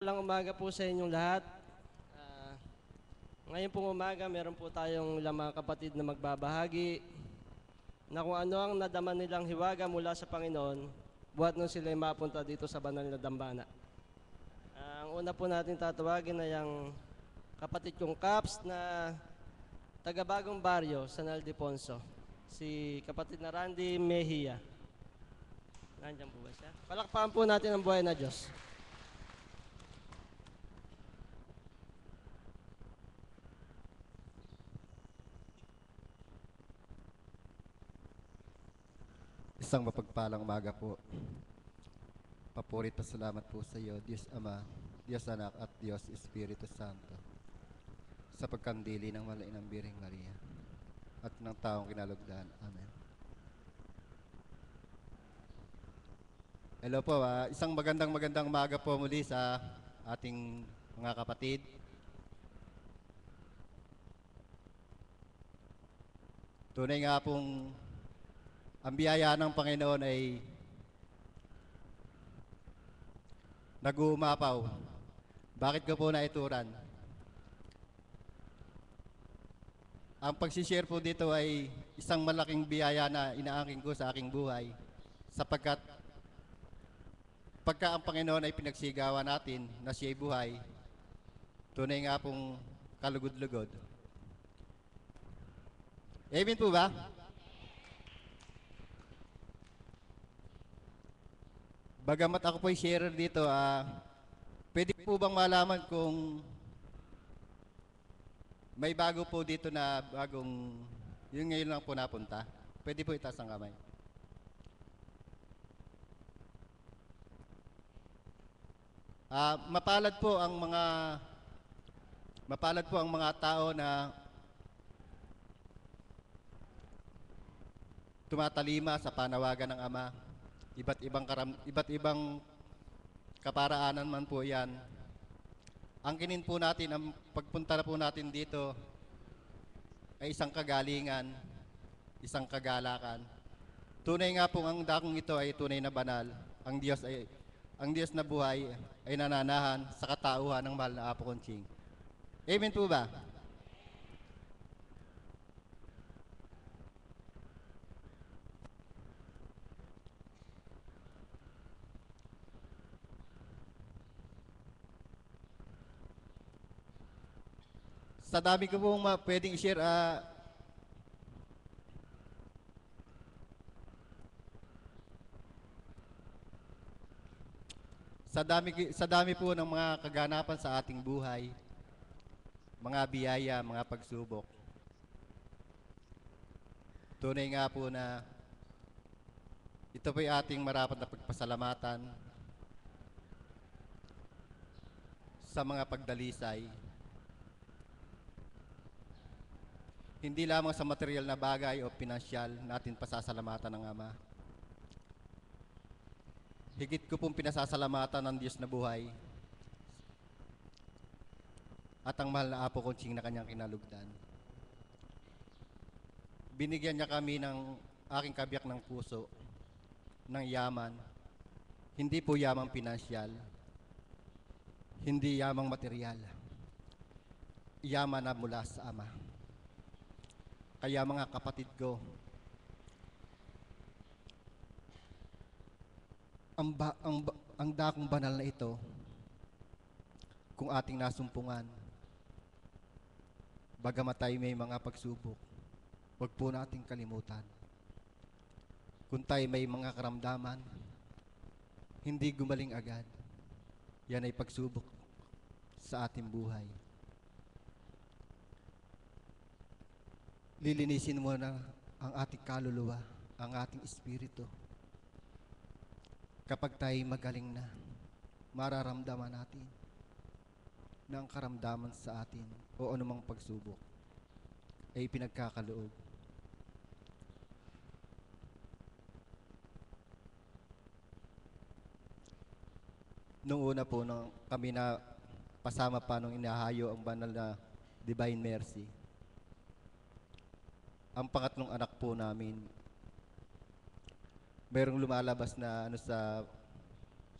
Walang umaga po sa inyong lahat. Ah, Ngayon pong umaga, meron po tayong ilang mga kapatid na magbabahagi na kung ano ang nadama nilang hiwaga mula sa Panginoon buhat nung sila mapunta dito sa banal na dambana. Ang una po natin tatawagin ay ang kapatid kong Caps na taga-Bagong Baryo, San Ildefonso. Si kapatid na Randy Mejia. Nandiyan po ba siya? Palakpakan po natin ang buhay na Diyos. Isang mapagpalang umaga po. Papuri at pasalamat po sa iyo, Diyos Ama, Diyos Anak at Diyos Espiritu Santo, sa pagkandili ng malainang Birheng Maria at ng taong kinalugdan. Amen. Hello po, isang magandang umaga po muli sa ating mga kapatid. Tunay nga pong ang biyaya ng Panginoon ay nag-uumapaw. Bakit ko po naituran? Ang pagsishare po dito ay isang malaking biyaya na inaangkin ko sa aking buhay, sapagkat pagka ang Panginoon ay pinagsigawan natin na siya'y buhay, tunay nga pong kalugod-lugod. Amen po ba? Bagamat ako po'y sharer dito, pwede po bang malaman kung may bago po dito na yung ngayon lang po napunta? Pwede po itaas ang kamay. Mapalad po ang mga tao na tumatalima sa panawagan ng Ama. Iba't ibang kaparaanan man po 'yan. Angkinin po natin ang pagpunta na po natin dito ay isang kagalingan, isang kagalakan. Tunay nga po ang dakong ito ay tunay na banal. Ang Diyos na buhay ay nananahan sa katauhan ng mahal na Apo Conching. Amen po ba? Sa dami ko pong pwedeng i-share, sa dami po ng mga kaganapan sa ating buhay, mga biyaya, mga pagsubok. Tunay nga po na ito po'y ating marapat na pagpasalamatan sa mga pagdalisay. Hindi lamang sa material na bagay o pinansyal natin pasasalamatan ng Ama. Higit ko pong pinasasalamatan ng Diyos na buhay at ang mahal na Apo Conching na kanyang kinalugdan. Binigyan niya kami ng aking kabiyak ng puso, ng yaman, hindi po yamang pinansyal, hindi yamang material, yaman na mula sa Ama. Kaya mga kapatid ko, ang dakong banal na ito, kung ating nasumpungan, bagamat tayo may mga pagsubok, huwag po nating kalimutan. Kung tayo may mga karamdaman, hindi gumaling agad, yan ay pagsubok sa ating buhay. Lilinisin mo na ang ating kaluluwa, ang ating espiritu. Kapag tayo magaling na, mararamdaman natin na ang karamdaman sa atin o anumang pagsubok ay pinagkakaloob. Noong una po, nung kami na pasama pa nung inahayo ang banal na Divine Mercy, ang pangatlong anak po namin, mayroong lumalabas na sa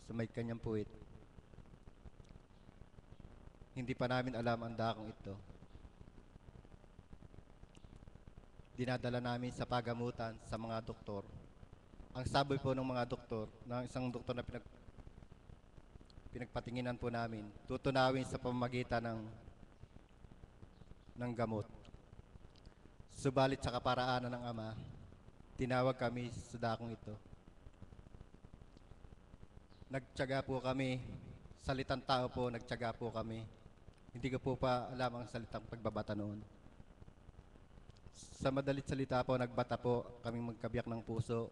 may kanyang puwit. hindi pa namin alam ang dakong ito. Dinadala namin sa pagamutan sa mga doktor. Ang sabi po ng mga doktor, ng isang doktor na pinagpatinginan po namin, tutunawin sa pamamagitan ng gamot. Subalit sa kaparaanan ng Ama, tinawag kami sa dakong ito. Nagtiyaga po kami, salitang tao po, nagtiyaga po kami. Hindi ko po pa alam ang salitang pagbabata noon. Sa madalit salita po, nagbata po kami magkabiyak ng puso.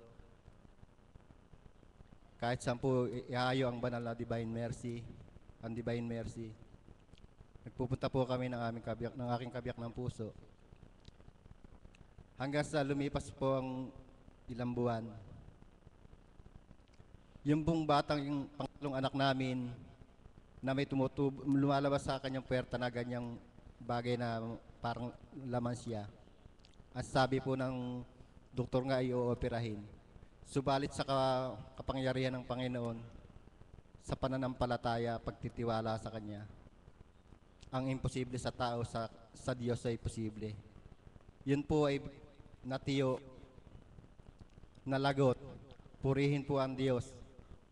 Kahit saan po iayo ang banal na Divine Mercy, ang Divine Mercy. Nagpupunta po kami ng aking kabiyak ng puso. Hanggang sa lumipas po ang ilang buwan. Yung pong batang, yung pangalong anak namin, na may lumalabas sa kanyang puwerta na ganyang bagay na parang laman siya. Ang sabi po ng doktor nga ay ooperahin. Subalit sa kapangyarihan ng Panginoon, sa pananampalataya, pagtitiwala sa Kanya, ang imposible sa tao, sa Diyos ay posible. Yun po ay natiyo, nalagot, purihin po ang Diyos.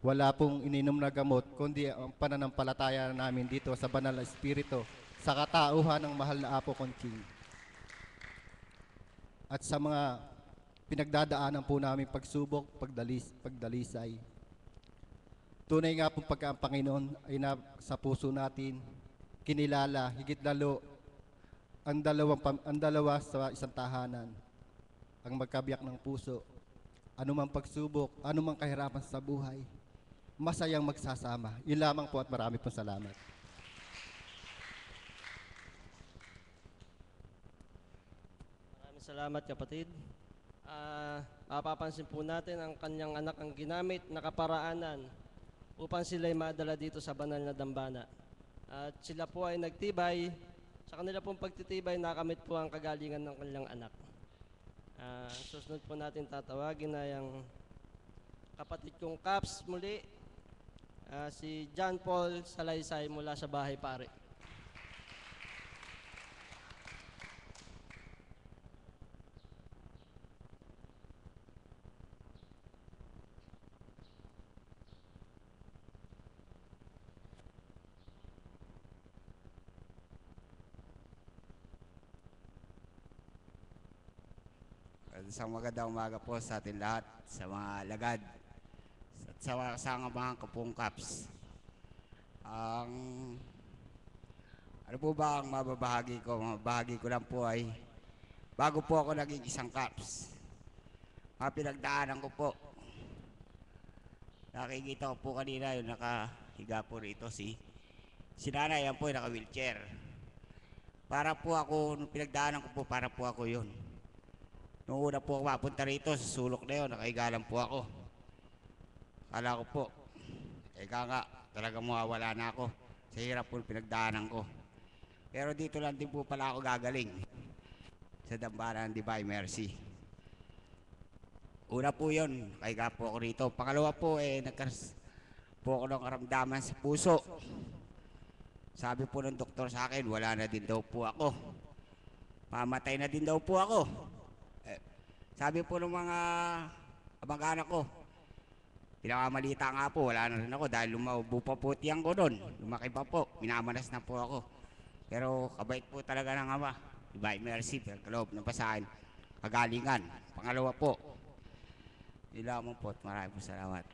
Wala pong ininom na gamot, kundi ang pananampalataya namin dito sa Banal na Espiritu, sa katauhan ng mahal na Apo Conching. At sa mga pinagdadaanan po namin pagsubok, pagdalisay. Tunay nga pong pagka ang Panginoon ay sa puso natin, kinilala, higit lalo, ang dalawa sa isang tahanan, ang magkabiyak ng puso, anumang pagsubok, anumang kahirapan sa buhay, masayang magsasama. Yun lamang po at marami pong salamat. Maraming salamat, kapatid. Mapapansin po natin ang kanyang anak ang ginamit na kaparaanan upang sila'y madala dito sa banal na dambana. At sila po ay nagtibay. Sa kanila pong pagtitibay, nakamit po ang kagalingan ng kanilang anak. Susunod po natin tatawagin na yung kapatid kong Caps muli, si John Paul Salaysay mula sa Bahay Pare. Isang magandang umaga po sa atin lahat, sa mga lagad, at sa mga kapong Caps. Ano po ba ang mababahagi ko? Mababahagi ko lang po ay, bago po ako naging isang Caps, mga pinagdaanan ko po. Nakikita ko po kanina yung nakahiga po rito si nanay, yan po yung naka-wheelchair. Para po ako, nung pinagdaanan ko po, para po ako yun. Noong una po ako mapunta rito sa sulok na yun, nakahiga lang po ako. Kala ko po, nga, talagang mawawala na ako sa hirap po pinagdaanan ko. Pero dito lang din po pala ako gagaling sa dambana ng Divine Mercy. Una po yun, nakahiga po ako rito. Pangalawa po, nagkaroon po ako ng karamdaman sa puso. Sabi po ng doktor sa akin, wala na din daw po ako. Mamatay na din daw po ako. Sabi po ng mga abang-anak ko, pinakamalita nga po, wala na rin ako dahil lumabo pa po tiyang ko doon. Lumaki pa po, minamanas na po ako. Pero kabait po talaga ng Ama. Divine Mercy, kaloob ng pasahin, kagalingan. Pangalawa po, lamang po at maraming po salamat.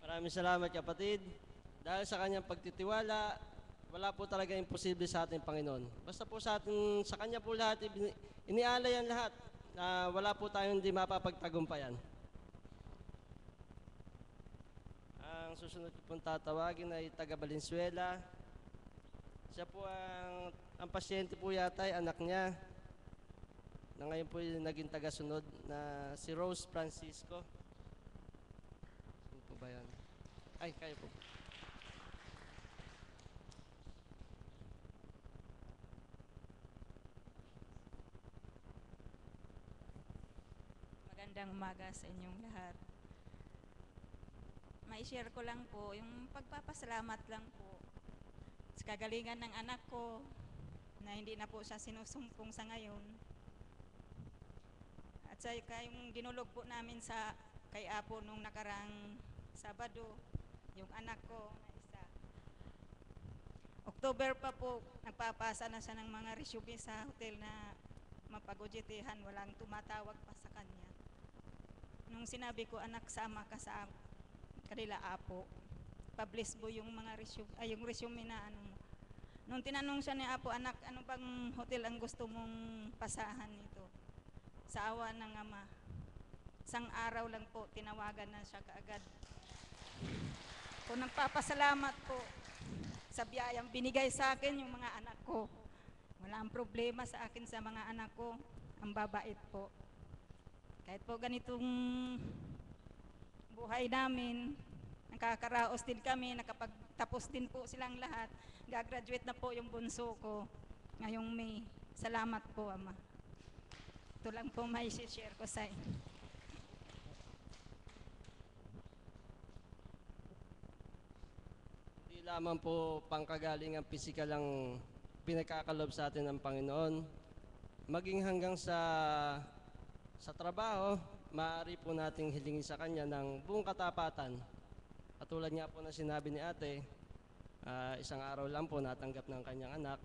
Maraming salamat, kapatid. Dahil sa kanyang pagtitiwala, wala po talaga imposible sa ating Panginoon. Basta po sa Kanya po lahat, inialay ang lahat na wala po tayong hindi mapapagtagumpayan. Ang susunod ko pong tatawagin ay taga Valenzuela. Siya po ang pasyente po yata ay anak niya na ngayon po yung naging tagasunod na si Rose Francisco. Sino po ba yan? Ay, kayo po. Magandang umaga sa inyong lahat. mai-share ko lang po, yung pagpapasalamat lang po sa kagalingan ng anak ko na hindi na po siya sinusumpong sa ngayon. At sa yung dinulog po namin sa kay Apo nung nakarang Sabado, yung anak ko na isa. October pa po, nagpapasa na siya ng mga resume sa hotel na mapagujitihan, walang tumatawag pa sa kanya. Nung sinabi ko, anak, sama ka sa kanila, Apo. Publish mo yung mga resume, yung resume na ano mo. Nung tinanong siya ni Apo, anak, ano bang hotel ang gusto mong pasahan nito? Sa awa ng Ama. Isang araw lang po, tinawagan na siya kaagad. Kung nagpapasalamat po sa biyayang binigay sa akin yung mga anak ko. Walang problema sa akin sa mga anak ko. Ang babait po. Kahit po ganitong buhay namin, nakakaraos din kami, nakapagtapos din po silang lahat. Gagraduate na po yung bunso ko ngayong May. Salamat po, Ama. Ito lang po may share ko sa inyo. Hindi lamang po pangkagalingang pisikal ang pinagkakalob sa atin ng Panginoon. Maging hanggang sa trabaho, maaari po nating hilingin sa Kanya ng buong katapatan. Katulad nga po na sinabi ni ate, isang araw lang po natanggap ng kanyang anak.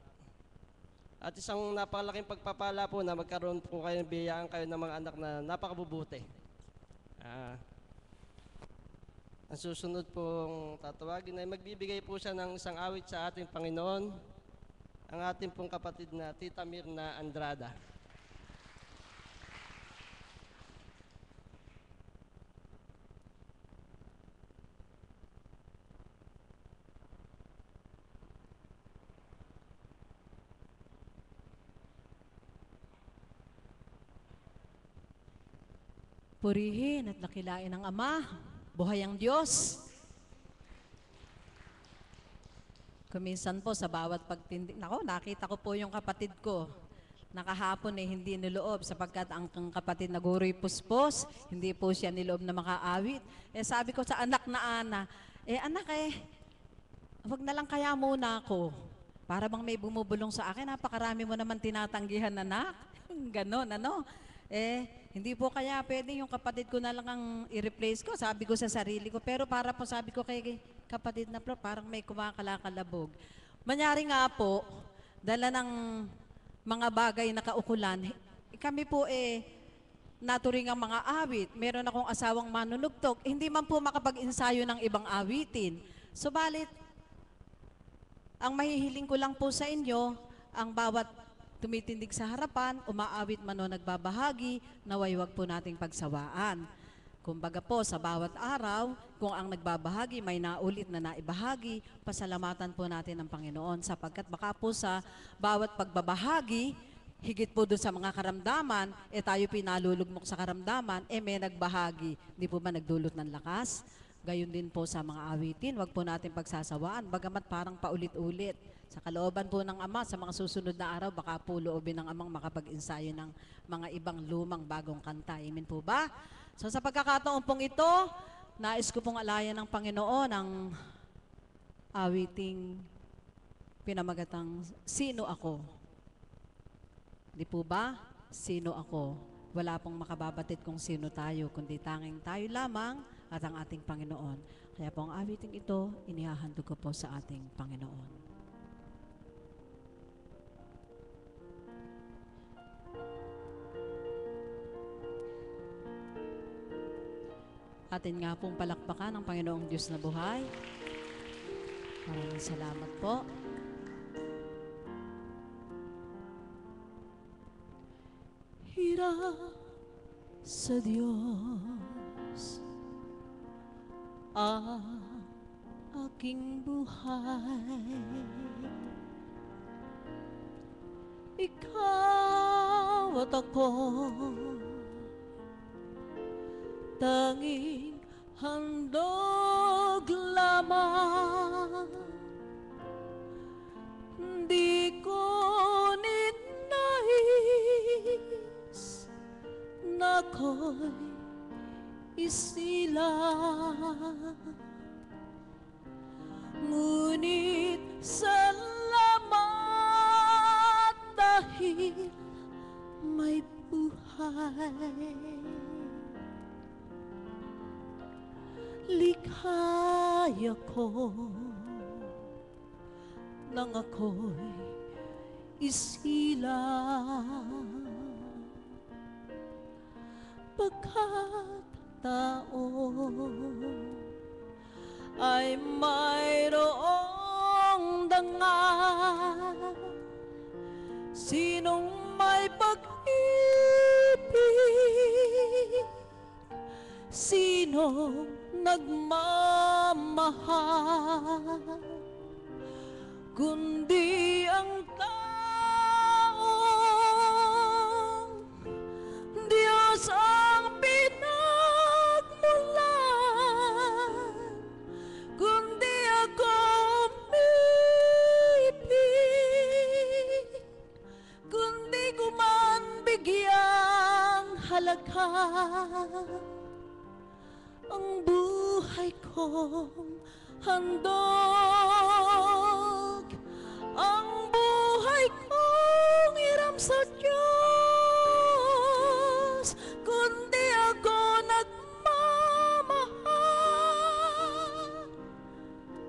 At isang napakalaking pagpapala po na magkaroon po kayo, biyayaan kayo ng mga anak na napakabubuti. Ang susunod pong tatawagin ay magbibigay po siya ng isang awit sa ating Panginoon, ang ating pong kapatid na Tita Mirna Andrada. Purihin at lakilain ng Ama, buhay ang Diyos. Kuminsan po sa bawat pagtindi, nakita ko po yung kapatid ko. Nakahapon hindi niloob sapagkat ang kapatid na guro'y puspos, hindi po siya niloob na makaawit. Sabi ko sa anak na Ana, anak wag na lang kaya muna ako. Para bang may bumubulong sa akin, napakarami mo naman tinatanggihan, anak. Ganon, ano? Hindi po kaya pwede yung kapatid ko na lang ang i-replace ko, sabi ko sa sarili ko. Pero para po sabi ko kay kapatid na Flo, parang may kumakalakalabog. Manyari nga po, dala ng mga bagay na kaukulan, kami po naturing ang mga awit. Meron akong asawang manunugtog, hindi man po makapag-ensayo ng ibang awitin. Subalit, ang mahihiling ko lang po sa inyo, ang bawat tumitindig sa harapan, umaawit man o nagbabahagi, naway wag po nating pagsawaan. Kumbaga po, sa bawat araw, kung ang nagbabahagi may naulit na naibahagi, pasalamatan po natin ang Panginoon sapagkat baka po sa bawat pagbabahagi, higit po dun sa mga karamdaman, tayo pinalulugmok sa karamdaman, may nagbahagi. Di po ba nagdulot ng lakas? Gayon din po sa mga awitin, wag po natin pagsasawaan, bagamat parang paulit-ulit. Sa kalooban po ng Ama, sa mga susunod na araw, baka po loobin ng Amang makapag-ensayo ng mga ibang lumang bagong kanta. Amen po ba? So sa pagkakataon pong ito, nais ko pong alayan ng Panginoon ang awiting pinamagatang Sino Ako? Di po ba? Sino ako? Wala pong makababatid kung sino tayo, kundi tanging tayo lamang at ang ating Panginoon. Kaya po ang awiting ito, inihahandog ko po sa ating Panginoon. Atin nga pong palakpakan ng Panginoong Diyos na buhay. Maraming salamat po. Hirap sa Diyos ang aking buhay. Ikaw at ako tanging handog lamang. Di ko ninais na ako'y isilang. Ngunit salamat dahil may buhay. Likhaya ko nang ako'y isilang, pagkat tao ay mayroong dangal. Sinong may pag-ibig, sinong nagmamahal, kundi ang taong Diyos ang pinagmulan, kundi ako umibig, kundi ko man bigyang halaga ang buhay kong handog, ang buhay kong hiram sa Diyos, kundi ako nagmamahal.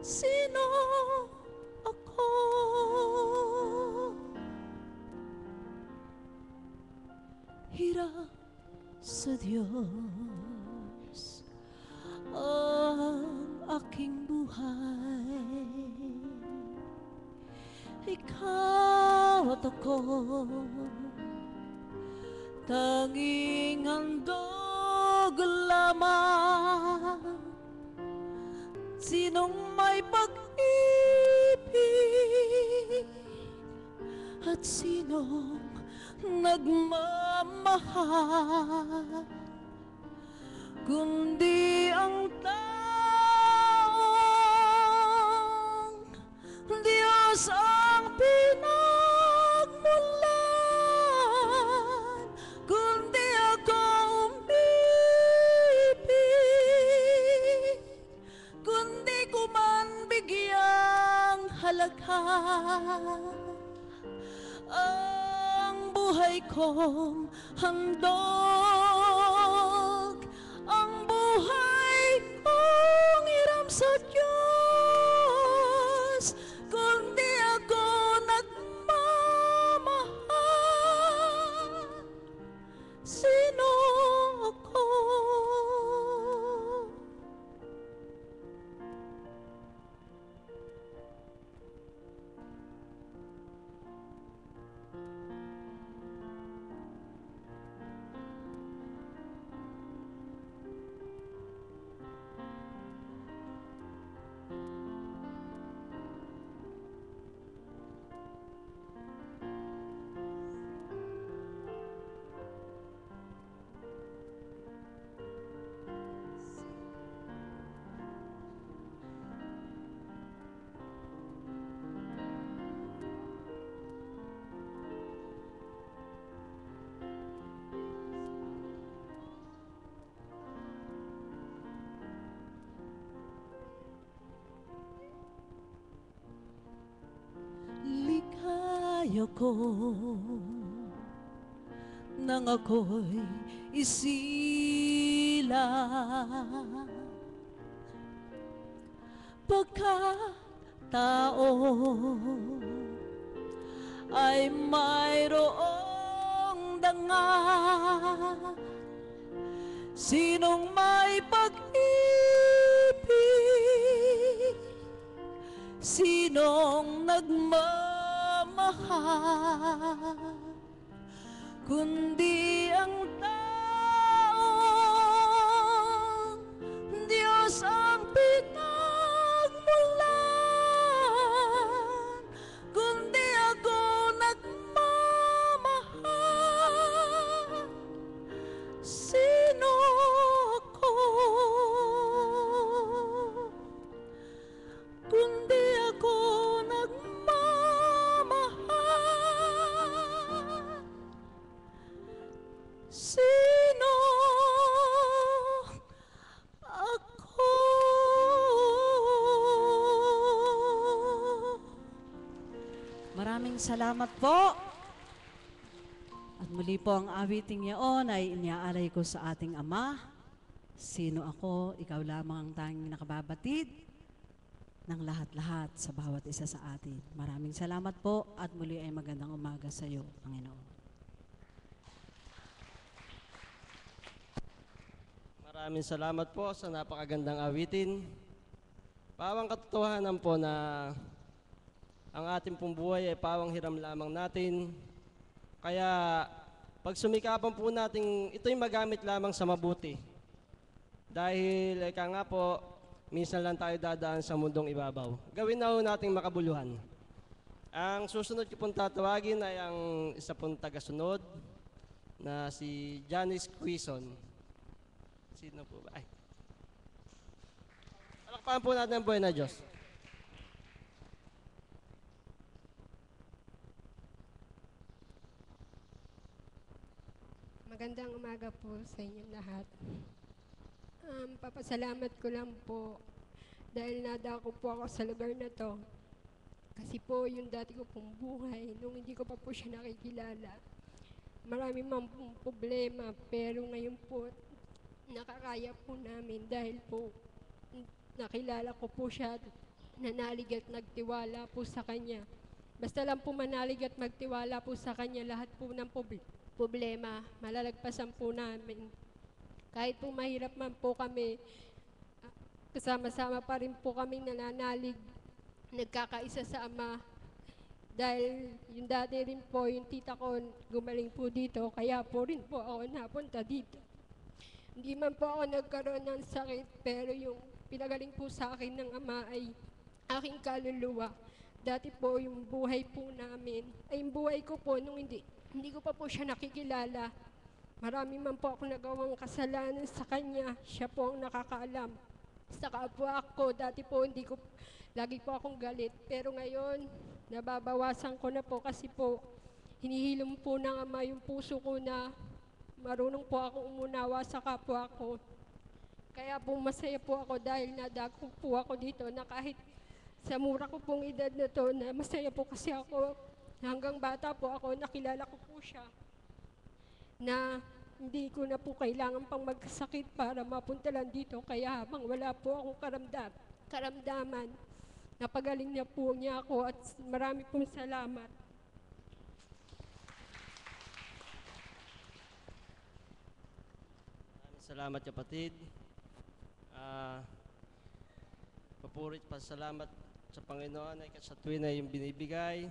Sino ako? Hiram sa Diyos ang aking buhay. Ikaw at ako, tanging handog lamang. Sinong may pag-ibig at sinong nagmamahal, kundi ang taong Diyos ang pinagmulan, kundi ako umibig, kundi ko man bigyang halaga ang buhay kong handog, ang buhay kong hiram sa Diyos, kundi ako nagmamahal. Sino ako? Likaya ko nang ako'y isilang, pagkat tao ay mayroong dangal. Sinong may pag-ibig, sinong nagmamahal, kundi ang taong Diyos ang pinagmulan, kundi ako nagmamahal. Sino ako? Kundi ako nagmamahal. salamat po. At muli po ang awiting yaon ay iniaalay ko sa ating Ama. Sino ako? Ikaw lamang ang tanging nakababatid ng lahat-lahat sa bawat isa sa atin. Maraming salamat po at muli ay magandang umaga sa iyo, Panginoon. Maraming salamat po sa napakagandang awitin. Pawang katotohanan po na ang ating pong buhay ay pawang hiram lamang natin. Kaya pag sumikapan po natin, ito'y magamit lamang sa mabuti. Dahil ika nga po, minsan lang tayo dadaan sa mundong ibabaw. Gawin na ho nating makabuluhan. Ang susunod ko pong tatawagin ay ang isa pong tagasunod na si Janice Quizon. Sino po ba? Ay. Palakpakan po natin ang buhay na Diyos. Magandang umaga po sa inyong lahat. Papasalamat ko lang po dahil nadako po ako sa lugar na to. Kasi po yung dati ko pong buhay, nung hindi ko pa po siya nakikilala. Marami man pong problema, pero ngayon po nakakaya po namin dahil po nakilala ko po siya, nanalig at nagtiwala po sa kanya. Basta lang po manalig at magtiwala po sa kanya, lahat po ng problema, malalagpasan po namin. Kahit po mahirap man po kami, kasama-sama pa rin po kami nananalig, nagkakaisa sa Ama. Dahil yung dati rin po, yung tita ko gumaling po dito, kaya po rin po ako napunta dito. Hindi man po ako nagkaroon ng sakit, pero yung pinagaling po sa akin ng Ama ay aking kaluluwa. Dati po yung buhay po namin, ay yung buhay ko po nung hindi ko pa po siya nakikilala. Marami man po ako nagawang kasalanan sa kanya, siya po ang nakakaalam. Sa kapwa ko, dati po lagi po akong galit, pero ngayon, nababawasan ko na po kasi po, hinihilom po ng Ama yung puso ko na marunong po akong umunawa sa kapwa ko. Kaya po masaya po ako dahil nadako po ako dito na kahit sa mura ko pong edad na to, na masaya po kasi ako. Hanggang bata po ako, nakilala ko po siya na hindi ko na po kailangan pang magkasakit para mapunta lang dito. Kaya habang wala po akong karamdaman, napagaling na po niya ako at marami pong salamat. Salamat kapatid. Papurit pa salamat sa Panginoon ay sa tuwin na yung binibigay.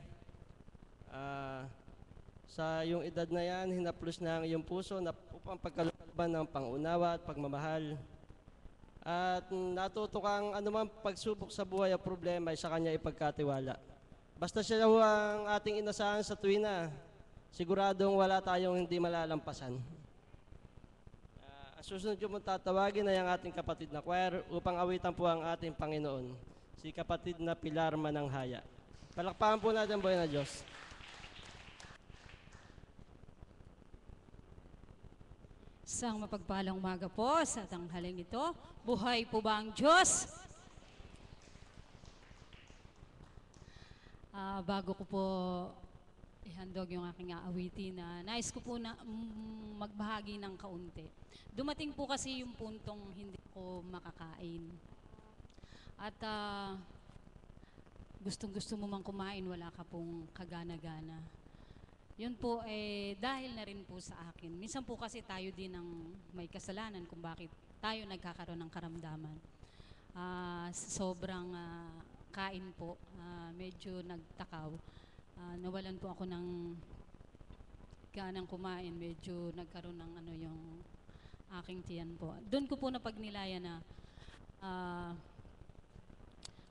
Sa yung edad na yan, hinaplos na ang iyong puso na upang pagkalooban ng pangunawa at pagmamahal. At natuto kang anumang pagsubok sa buhay o problema ay sa Kanya ipagkatiwala. Basta siya ang ating inasahan sa tuwin na, siguradong wala tayong hindi malalampasan. Ang susunod ko mong tatawagin ay ang ating kapatid na choir upang awitan po ang ating Panginoon, si kapatid na Pilar Mananghaya. Palakpakan po natin ang buhay na Diyos. Isang mapagpalang umaga po sa tanghaling ito. Buhay po ba ang Diyos? Bago ko po ihandog yung aking aawitin, nais ko po na magbahagi ng kaunti. Dumating po kasi yung puntong hindi ko makakain. At gustong-gusto mo mang kumain, wala ka pong kagana-gana. Yun po dahil na rin po sa akin. Minsan po kasi tayo din ang may kasalanan kung bakit tayo nagkakaroon ng karamdaman. Sobrang kain po, medyo nagtakaw. Nawalan po ako ng ganang kumain, medyo nagkaroon ng yung aking tiyan po. Doon ko po napagnilayan na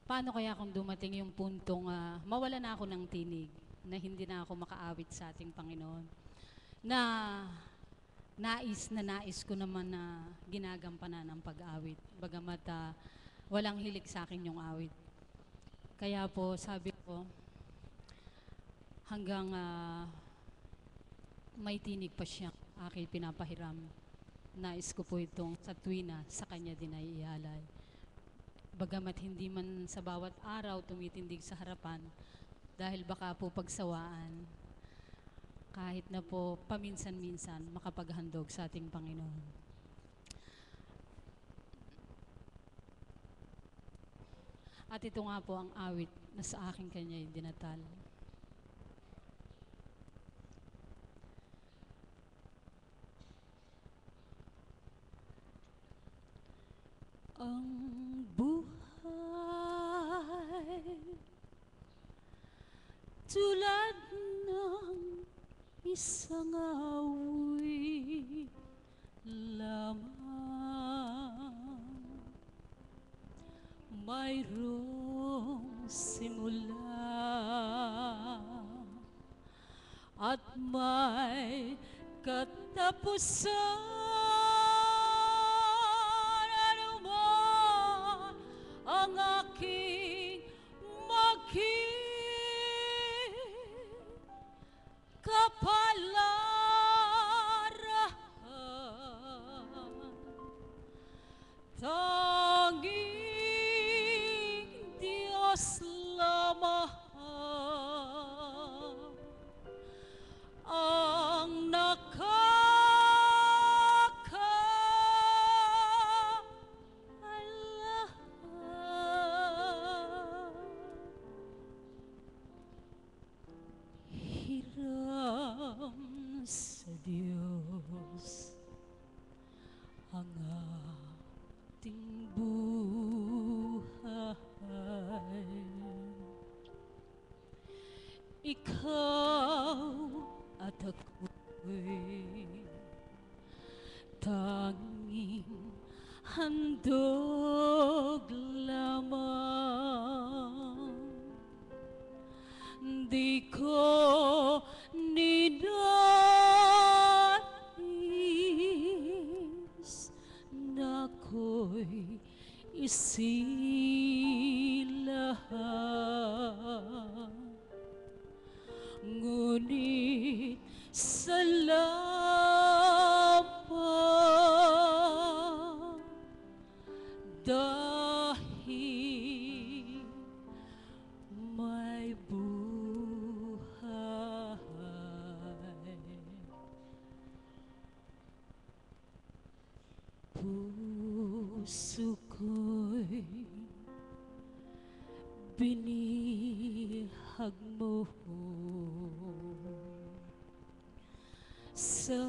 paano kaya kung dumating yung puntong mawala na ako ng tinig, na hindi na ako makaawit sa ating Panginoon. Na nais ko naman na ginagampanan ang pag-awit. Bagamat walang hilig sa akin yung awit. Kaya po sabi ko, hanggang may tinig pa siya aking pinapahiram. Nais ko po itong sa tuwina, sa kanya din ay ialay. Bagamat hindi man sa bawat araw tumitindig sa harapan, dahil baka po pagsawaan, kahit na po paminsan-minsan makapaghandog sa ating Panginoon. At ito nga po ang awit na sa aking kanya'y dinatal. Ang buhay tulad ng isang awi lamang, mayroong simula at may katapusan. Ano man ang aking kapalaran, tanging Diyos lamang ang nakakaalam. Hiram sa Diyos ang ating buhay. Ikaw at ako'y tanging handog lamang. Di ko ninais na ako'y isilahan, ngunit salamat dahil may buhay. Puso ko'y binihag mo sa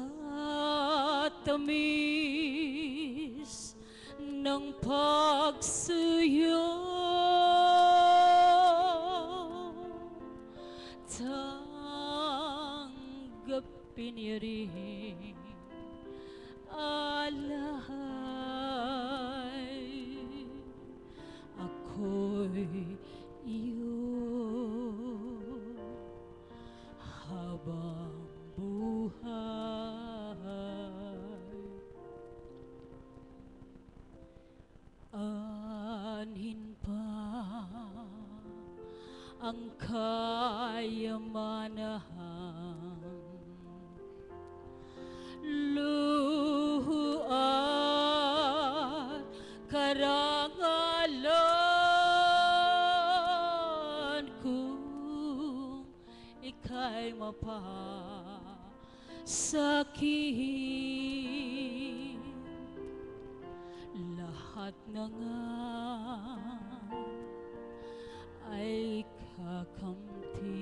tamis ng pagsuyo. Tanggapin niyo rin alay, ako'y iyo habang buhay. Anhin pa ang kayamanan, luhuan, karangalan, kung ika'y mapasakit. Lahat na nga ay kakamtin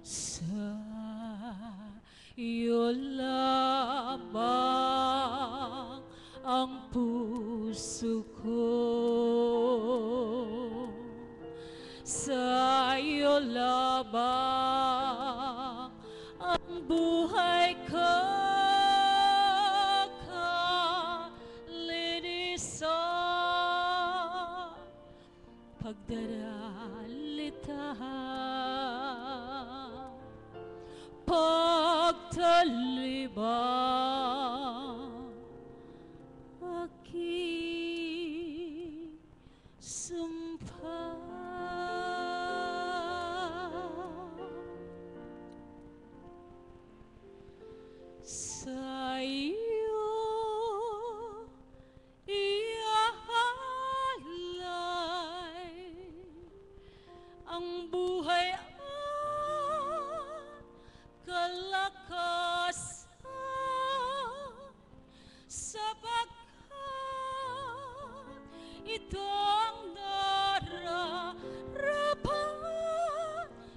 sa iyo lamang ang puso ko, sa iyo lamang ang buhay ko kalinisan, pagdaralitahan, pagtalibang, aking sumpa. Sa iyo iaalay ito ang nararapat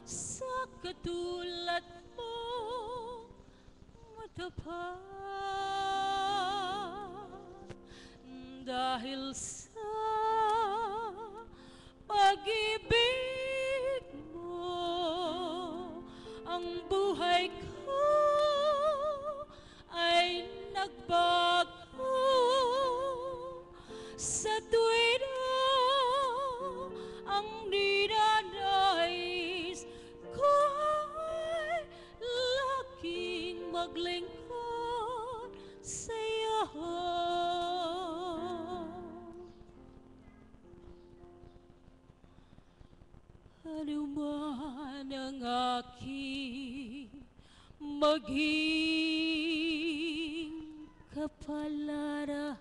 sa katulad mo matapat. Dahil sa pag-ibig mo, ang buhay ko ay nagbago. Sa tuwina ang ninanais ko ay laging maglingkod sa'yo. Ano man ang aking maging kapalaran,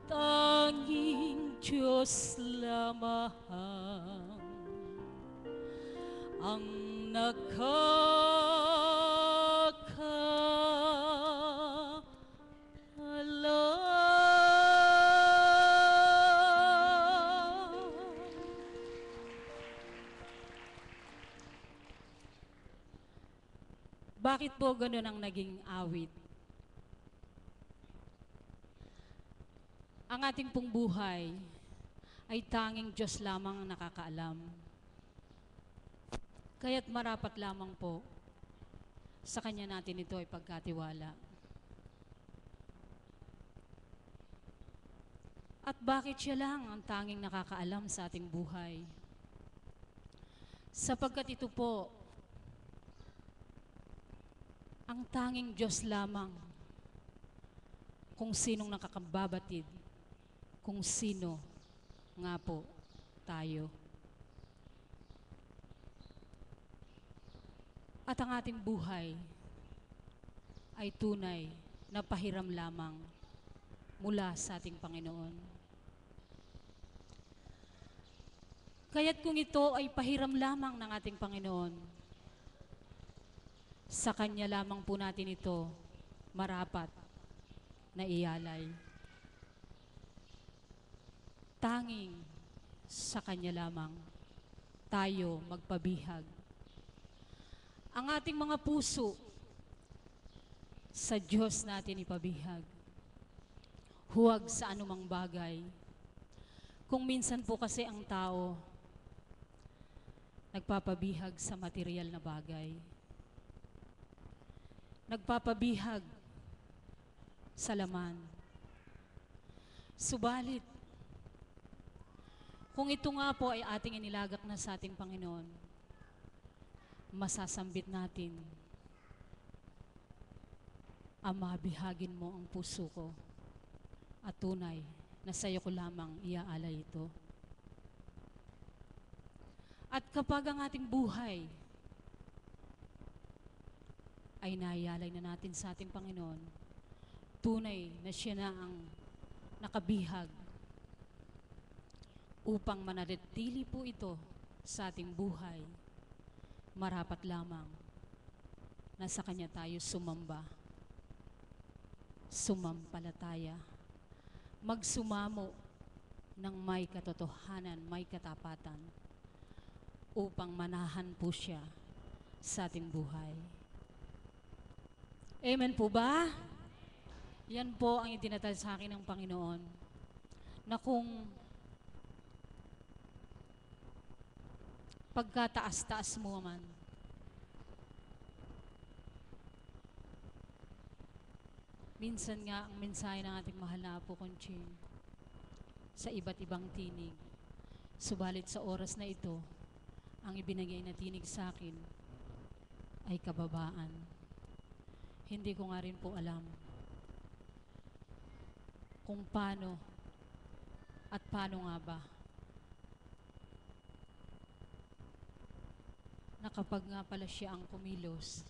tanging Diyos lamang ang nakakaalam. Bakit po ganun ang naging awit? Ang ating pong buhay ay tanging Diyos lamang ang nakakaalam. Kaya't marapat lamang po sa Kanya natin ito ay pagkatiwala. At bakit siya lang ang tanging nakakaalam sa ating buhay? Sapagkat ito po, ang tanging Diyos lamang kung sinong nakakababatid, kung sino nga po tayo. At ang ating buhay ay tunay na pahiram lamang mula sa ating Panginoon. Kaya't kung ito ay pahiram lamang ng ating Panginoon, sa Kanya lamang po natin ito marapat na ialay. Tanging sa Kanya lamang tayo magpabihag. Ang ating mga puso sa Diyos natin ipabihag. Huwag sa anumang bagay. Kung minsan po kasi ang tao nagpapabihag sa material na bagay. Nagpapabihag sa laman. Subalit, kung ito nga po ay ating inilagak na sa ating Panginoon, masasambit natin, Ama, bihagin mo ang puso ko at tunay na sa iyo ko lamang iaalay ito. At kapag ang ating buhay ay naialay na natin sa ating Panginoon, tunay na siya na ang nakabihag upang manatili po ito sa ating buhay. Marapat lamang na sa Kanya tayo sumamba, sumampalataya, magsumamo ng may katotohanan, may katapatan, upang manahan po siya sa ating buhay. Amen po ba? Yan po ang itinatal sa akin ng Panginoon, na kung pagkataas-taas mo man, minsan nga ang mensahe ng ating mahal na Apo Conching sa iba't ibang tinig, subalit sa oras na ito, ang ibinigay na tinig sa akin ay kababaan. Hindi ko nga rin po alam kung paano at paano nga ba na kapag nga pala siya ang kumilos,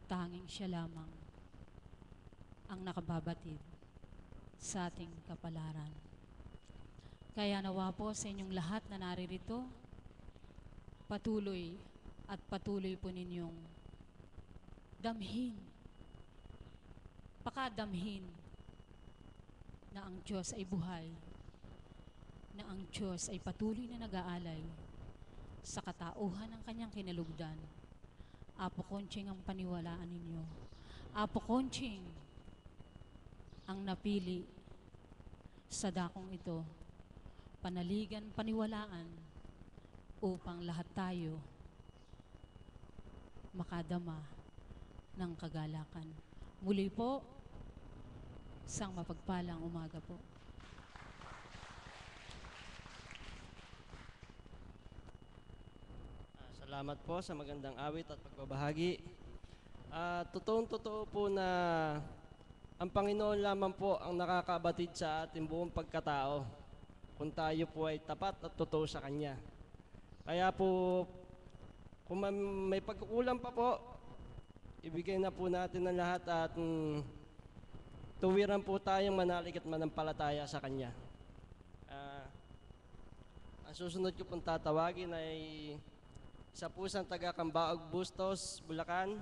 tanging siya lamang ang nakababatid sa ating kapalaran. Kaya nawa po sa inyong lahat na naririto, patuloy at patuloy po ninyong damhin, pakadamhin na ang Diyos ay buhay, na ang Diyos ay patuloy na nag-aalay sa katauhan ng kanyang kinalugdan. Apo Conching ang paniwalaan ninyo. Apo Conching ang napili sa dakong ito, panaligan, paniwalaan, upang lahat tayo makadama ng kagalakan. Muli po, isang mapagpalang umaga po. Salamat po sa magandang awit at pagbabahagi. Totoong-totoo po na ang Panginoon lamang po ang nakakabatid sa ating buong pagkatao kung tayo po ay tapat at totoo sa Kanya. Kaya po, kung may pagkukulang pa po, ibigay na po natin ang lahat at tuwiran po tayong manalig at manampalataya sa Kanya. Ang susunod ko pong tatawagin ay isa po sa taga Cambaog Bustos, Bulacan,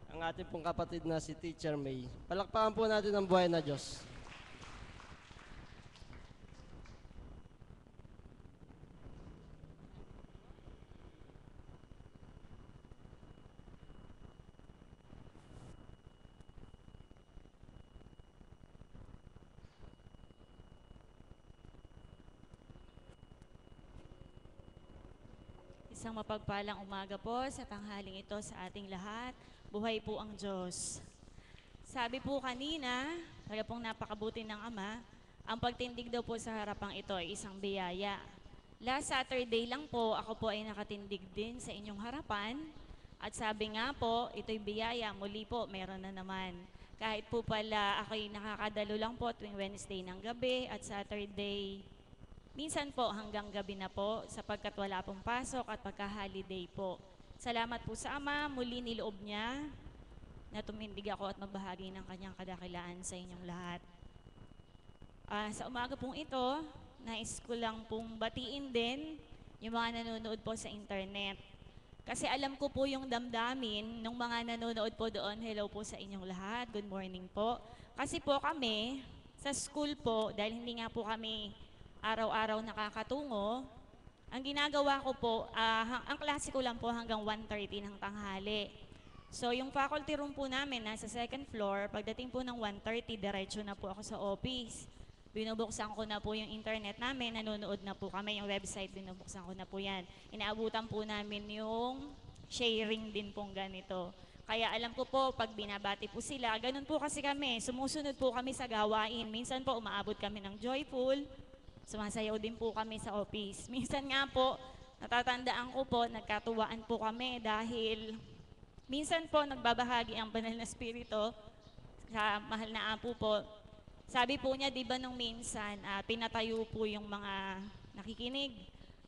ang ating pong kapatid na si Teacher May. Palakpakan po natin ang buhay na Diyos. Isang mapagpalang umaga po sa tanghaling ito sa ating lahat. Buhay po ang Diyos. Sabi po kanina, talaga pong napakabuti ng Ama, ang pagtindig daw po sa harapang ito ay isang biyaya. Last Saturday lang po, ako po ay nakatindig din sa inyong harapan. At sabi nga po, ito'y biyaya, muli po, meron na naman. Kahit po pala ako'y nakakadalo lang po tuwing Wednesday ng gabi at Saturday, minsan po hanggang gabi na po sapagkat wala pong pasok at pagka-holiday po. Salamat po sa Ama, muli niloob niya na tumindig ako at magbahagi ng kanyang kadakilaan sa inyong lahat. Sa umaga pong ito, nais ko lang pong batiin din yung mga nanonood po sa internet. Kasi alam ko po yung damdamin ng mga nanonood po doon. Hello po sa inyong lahat. Good morning po. Kasi po kami, sa school po, dahil hindi nga po kami araw-araw nakakatungo, ang ginagawa ko po, ang klase ko lang po hanggang 1:30 ng tanghali. So yung faculty room po namin nasa second floor, pagdating po ng 1:30, diretso na po ako sa office. Binubuksan ko na po yung internet namin, nanonood na po kami, yung website, binubuksan ko na po yan. Inaabutan po namin yung sharing din pong ganito. Kaya alam ko po, pag binabati po sila, ganun po kasi kami, sumusunod po kami sa gawain. Minsan po umaabot kami ng joyful, sumasayaw din po kami sa office. Minsan nga po, natatandaan ko po, nagkatuwaan po kami dahil minsan po nagbabahagi ang banal na spirito sa mahal na apo po. Sabi po niya, di ba nung minsan, pinatayo po yung mga nakikinig.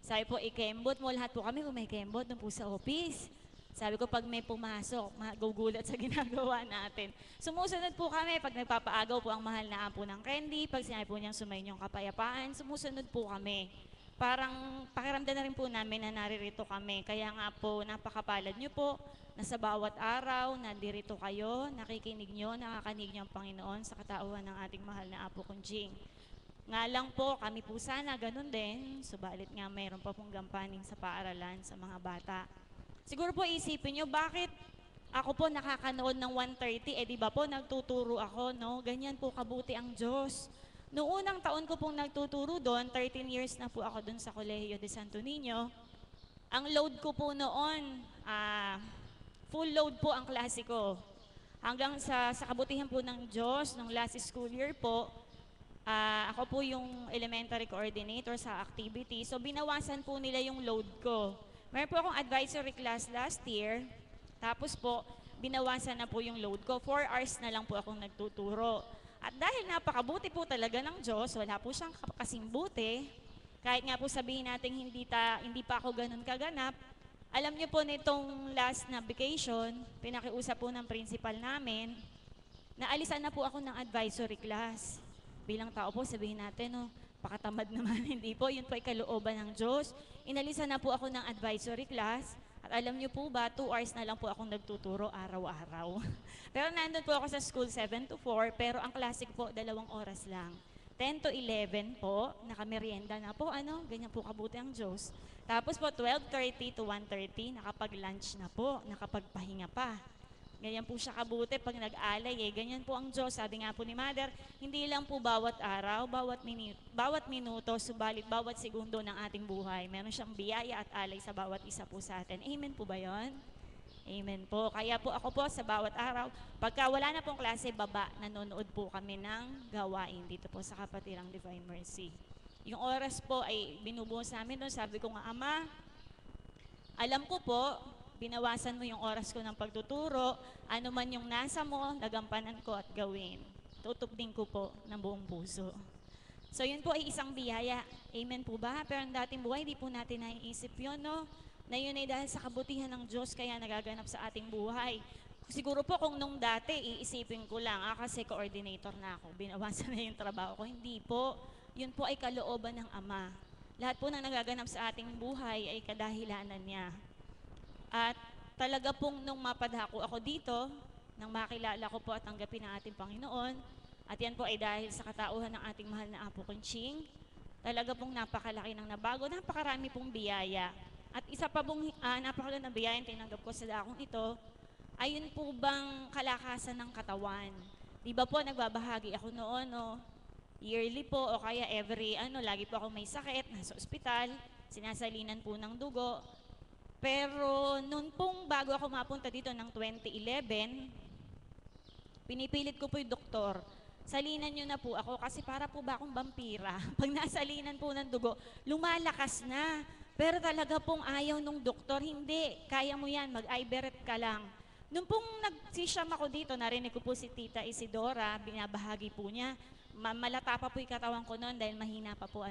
Sabi po, ikembot mo lahat po kami kung may kembot doon po sa office. Sabi ko, pag may pumasok, magugulat sa ginagawa natin. Sumusunod po kami, pag nagpapaagaw po ang mahal na apo ng candy, pag sinabi po niyang sumayin yung kapayapaan, sumusunod po kami. Parang pakiramdam na rin po namin na naririto kami. Kaya nga po, napakapalad niyo po na sa bawat araw, nandirito kayo, nakikinig niyo, nakakanig niyo ang Panginoon sa katauhan ng ating mahal na Apo Kunjing. Nga lang po, kami po sana ganun din, subalit nga mayroon pa pong gampanin sa paaralan sa mga bata. Siguro po isipin nyo, bakit ako po nakakanood ng 1:30, di ba po nagtuturo ako, no? Ganyan po kabuti ang Diyos. Noong unang taon ko pong nagtuturo doon, 13 years na po ako doon sa Colegio de Santo Niño, ang load ko po noon, full load po ang klase ko. Hanggang sa kabutihan po ng Diyos, nung last school year po, ako po yung elementary coordinator sa activity. So binawasan po nila yung load ko. Meron po akong advisory class last year, tapos po, binawasan na po yung load ko. 4 hours na lang po akong nagtuturo. At dahil napakabuti po talaga ng Diyos, wala po siyang kasimbuti, kahit nga po sabihin natin hindi pa ako ganun kaganap, alam niyo po nitong last na vacation, pinakiusap po ng principal namin, naalisan na po ako ng advisory class. Bilang tao po, sabihin natin, no, pakatamad naman, hindi po, yun po ay kalooban ng Diyos. Inalisan na po ako ng advisory class At alam niyo po ba, 2 hours na lang po akong nagtuturo araw-araw. Pero nandun po ako sa school 7 to 4, pero ang classic po, 2 oras lang. 10 to 11 po, nakamerienda na po, ganyan po kabuti ang Diyos. Tapos po, 12:30 to 1:30, nakapag-lunch na po, nakapagpahinga pa. Ganyan po siya kabuti pag nag-alay ganyan po ang Diyos. Sabi nga po ni Mother, hindi lang po bawat araw, bawat minuto, subalit bawat segundo ng ating buhay. Meron siyang biyaya at alay sa bawat isa po sa atin. Amen po ba yon? Amen po. Kaya po ako po sa bawat araw, pagka wala na pong klase, baba, nanonood po kami ng gawain dito po sa Kapatirang Divine Mercy. Yung oras po ay binubuhos namin doon. Sabi ko nga, Ama, alam ko po, binawasan mo yung oras ko ng pagtuturo, ano man yung nasa mo, nagampanan ko at gawin. Tutupdin ko po ng buong puso. So yun po ay isang biyaya. Amen po ba? Pero ang dating buhay, di po natin naiisip yun, no? Na yun ay dahil sa kabutihan ng Diyos kaya nagaganap sa ating buhay. Siguro po kung nung dati, iisipin ko lang, kasi coordinator na ako, binawasan na yung trabaho ko. Hindi po. Yun po ay kalooban ng Ama. Lahat po na nagaganap sa ating buhay ay kadahilanan niya. At talaga pong nung mapadhako ako dito, nang makilala ko po at tanggapin ng ating Panginoon, at yan po ay dahil sa katauhan ng ating mahal na Apo Conching, talaga pong napakalaki ng nabago, napakarami pong biyaya. At isa pa pong napakagandang biyaya yung tinanggap ko sa dakong ito, ayun po bang kalakasan ng katawan. Di ba po nagbabahagi ako noon, no? Yearly po o kaya every lagi po ako may sakit, nasa ospital, sinasalinan po ng dugo. Pero noon pong bago ako mapunta dito ng 2011, pinipilit ko po yung doktor, salinan nyo na po ako kasi para po ba akong vampira. Pag nasalinan po ng dugo, lumalakas na. Pero talaga pong ayaw nung doktor, hindi, kaya mo yan, mag-Iberet ka lang. Noon pong nagsisham ako dito, narinig ko po si Tita Isidora, binabahagi po niya, malata pa po yung katawan ko noon dahil mahina pa po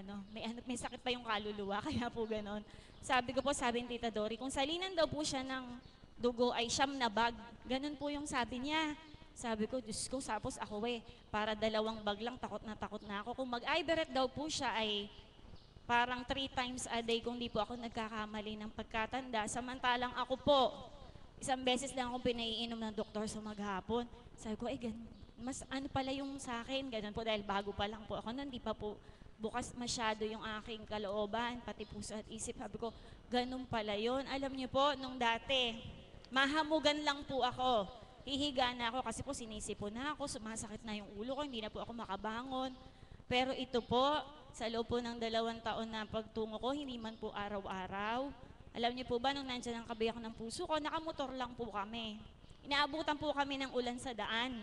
may sakit pa yung kaluluwa, kaya po ganon. Sabi ko po, sabi ni Tita Dory, kung salinan daw po siya ng dugo ay siyam na bag, ganon po yung sabi niya. Sabi ko, Diyos ko, tapos ako para 2 bag lang, takot na ako. Kung mag-Iberet daw po siya ay parang 3 times a day kung di po ako nagkakamali ng pagkatanda. Samantalang ako po, isang beses lang akong pinaiinom ng doktor sa maghapon. Sabi ko, mas pala yung sa akin, ganun po dahil bago pa lang po ako nun, di pa po bukas masyado yung aking kalooban, pati puso at isip. Sabi ko, ganun pala yun. Alam niyo po, nung dati, mahamugan lang po ako. Hihiga na ako kasi po sinisipo na ako, sumasakit na yung ulo ko, hindi na po ako makabangon. Pero ito po, sa loob po ng 2 taon na pagtungo ko, hindi man po araw-araw. Alam niyo po ba, nung nandyan ang kabiyak ng puso ko, nakamotor lang po kami. Inaabutan po kami ng ulan sa daan.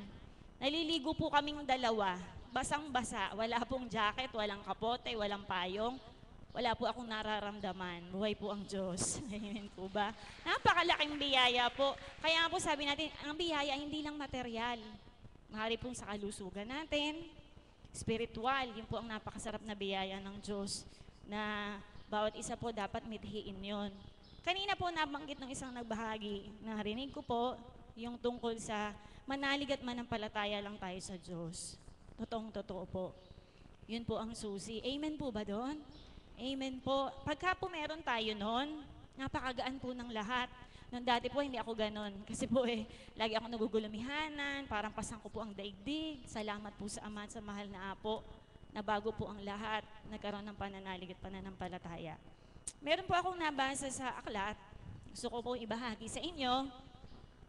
Naliligo po kaming 2, basang-basa, wala pong jacket, walang kapote, walang payong, wala po akong nararamdaman. Buhay po ang Diyos. Amen po ba? Napakalaking biyaya po. Kaya nga po sabi natin, ang biyaya hindi lang material. Mahari pong sa kalusugan natin, spiritual, yun po ang napakasarap na biyaya ng Diyos na bawat isa po dapat mithiin yun. Kanina po nabanggit ng isang nagbahagi, narinig ko po yung tungkol sa manalig at manampalataya lang tayo sa Diyos. Totoong-totoo po. Yun po ang susi. Amen po ba doon? Amen po. Pagka po meron tayo noon, napakagaan po ng lahat. Noon dati po, hindi ako ganon. Kasi po lagi ako nagugulumihanan, parang pasang ko po ang daigdig. Salamat po sa Ama at sa mahal na Apo, na bago po ang lahat, nagkaroon ng pananalig at pananampalataya. Meron po akong nabasa sa aklat, gusto ko pong ibahagi sa inyo.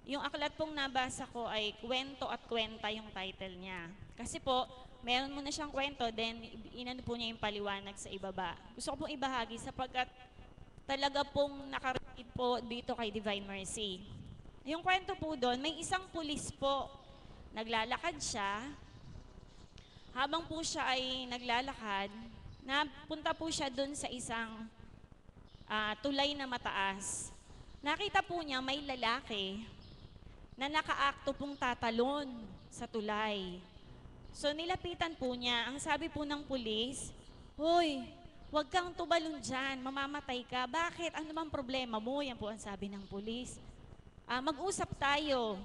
Yung aklat pong nabasa ko ay Kwento at Kwenta yung title niya. Kasi po, meron muna siyang kwento, then inano po niya yung paliwanag sa ibaba. Gusto ko pong ibahagi sapagkat talaga pong nakarating po dito kay Divine Mercy. Yung kwento po doon, may isang pulis po, naglalakad siya. Habang po siya ay naglalakad, napunta po siya doon sa isang tulay na mataas. Nakita po niya may lalaki na nakaakto pong tatalon sa tulay. So nilapitan po niya, ang sabi po ng pulis, "Hoy, huwag kang tubalon dyan, mamamatay ka. Bakit? Ano bang problema mo?" Yan po ang sabi ng pulis. "Mag-usap tayo.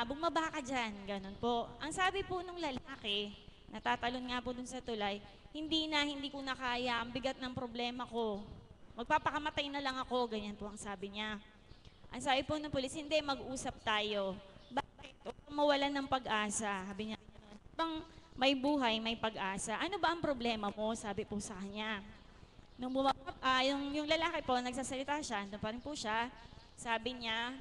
Bumaba ka dyan." Ganun po. Ang sabi po ng lalaki, natatalon nga po dun sa tulay, hindi ko na kaya, ang bigat ng problema ko. Magpapakamatay na lang ako, ganyan po ang sabi niya. Ang sabi po ng pulis, hindi, mag-usap tayo. Bakit? Huwag kang mawalan ng pag-asa. Sabi niya, bang may buhay, may pag-asa. Ano ba ang problema mo? Sabi po sa kanya. Nung yung lalaki po, nagsasalita siya, doon pa rin po siya, sabi niya,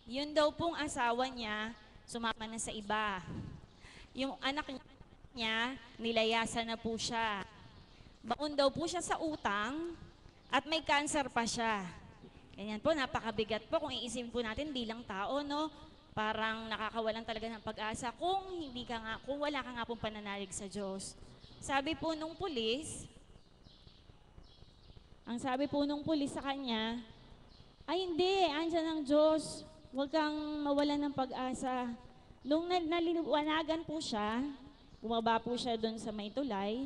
yun daw pong asawa niya, sumama na sa iba. Yung anak niya, nilayasan na po siya. Baon daw po siya sa utang at may cancer pa siya. Ganyan po, napakabigat po kung iisipin po natin bilang tao, no? Parang nakakawalan talaga ng pag-asa kung wala ka nga pong pananalig sa Diyos. Sabi po nung pulis, sa kanya, ay hindi, andyan ang Diyos. Huwag kang mawalan ng pag-asa. Nung naliliwanagan po siya, bumaba po siya doon sa may tulay,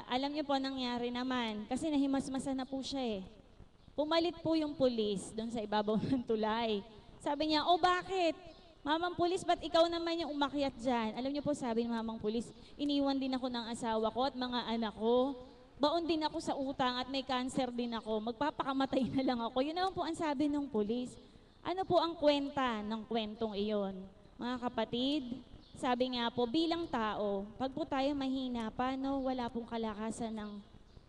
alam niyo po nangyari naman, kasi nahimasmasan na po siya eh. Pumalit po yung pulis doon sa ibabaw ng tulay. Sabi niya, bakit? Mamang pulis, ba't ikaw naman yung umakyat dyan? Alam niyo po, sabi ng mamang pulis, iniwan din ako ng asawa ko at mga anak ko. Baon din ako sa utang at may cancer din ako. Magpapakamatay na lang ako. Yun naman po ang sabi ng pulis. Ano po ang kwenta ng kwentong iyon? Mga kapatid, sabi nga po, bilang tao, pag po tayo mahina, paano wala pong kalakasan ng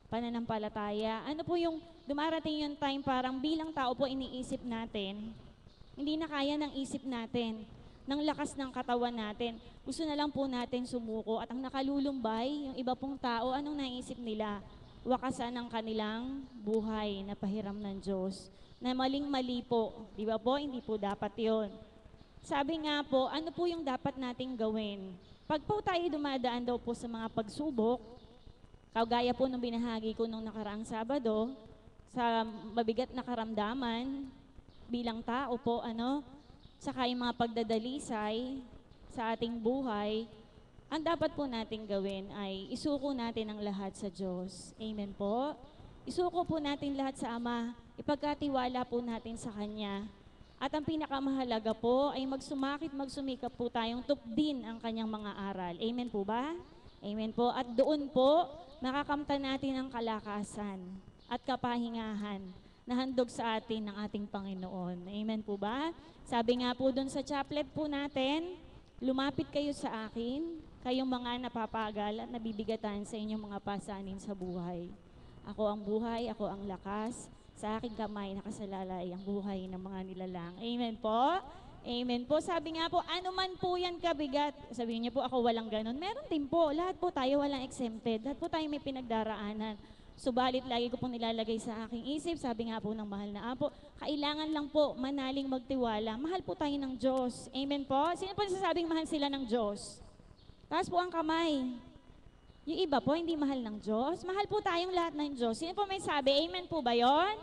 pananampalataya? Ano po yung dumarating yung time parang bilang tao po iniisip natin, hindi na kaya ng isip natin, ng lakas ng katawan natin. Gusto na lang po natin sumuko at ang nakalulumbay, yung iba pong tao, anong naisip nila? Wakasan ng kanilang buhay na pahiram ng Diyos. Na maling-mali po. Di ba po? Hindi po dapat yon. Sabi nga po, ano po yung dapat nating gawin? Pag po tayo dumadaan daw po sa mga pagsubok, kagaya po nung binahagi ko nung nakaraang Sabado, sa mabigat na karamdaman, bilang tao po, saka yung mga pagdadalisay sa ating buhay, ang dapat po nating gawin ay isuko natin ang lahat sa Diyos. Amen po? Isuko po natin lahat sa Ama, ipagkatiwala po natin sa Kanya. At ang pinakamahalaga po ay magsumikap po tayong tupdin ang Kanyang mga aral. Amen po ba? Amen po. At doon po, makakamtan natin ang kalakasan at kapahingahan na handog sa atin ng ating Panginoon. Amen po ba? Sabi nga po doon sa chaplet po natin, lumapit kayo sa akin, kayong mga napapagal at nabibigatan sa inyong mga pasanin sa buhay. Ako ang buhay, ako ang lakas, sa aking kamay nakasalalay ang buhay ng mga nilalang. Amen po? Amen po. Sabi nga po, ano man po yan kabigat. Sabihin niyo po, ako walang ganun. Meron din po. Lahat po tayo walang exempted. Lahat po tayo may pinagdaraanan. Subalit, lagi ko pong nilalagay sa aking isip, sabi nga po ng mahal na Apo, kailangan lang po manaling magtiwala. Mahal po tayo ng Diyos. Amen po? Sino po nasasabing mahal sila ng Diyos? Taas po ang kamay. Yung iba po, hindi mahal ng Diyos. Mahal po tayong lahat ng Diyos. Sino po may sabi? Amen po ba yon?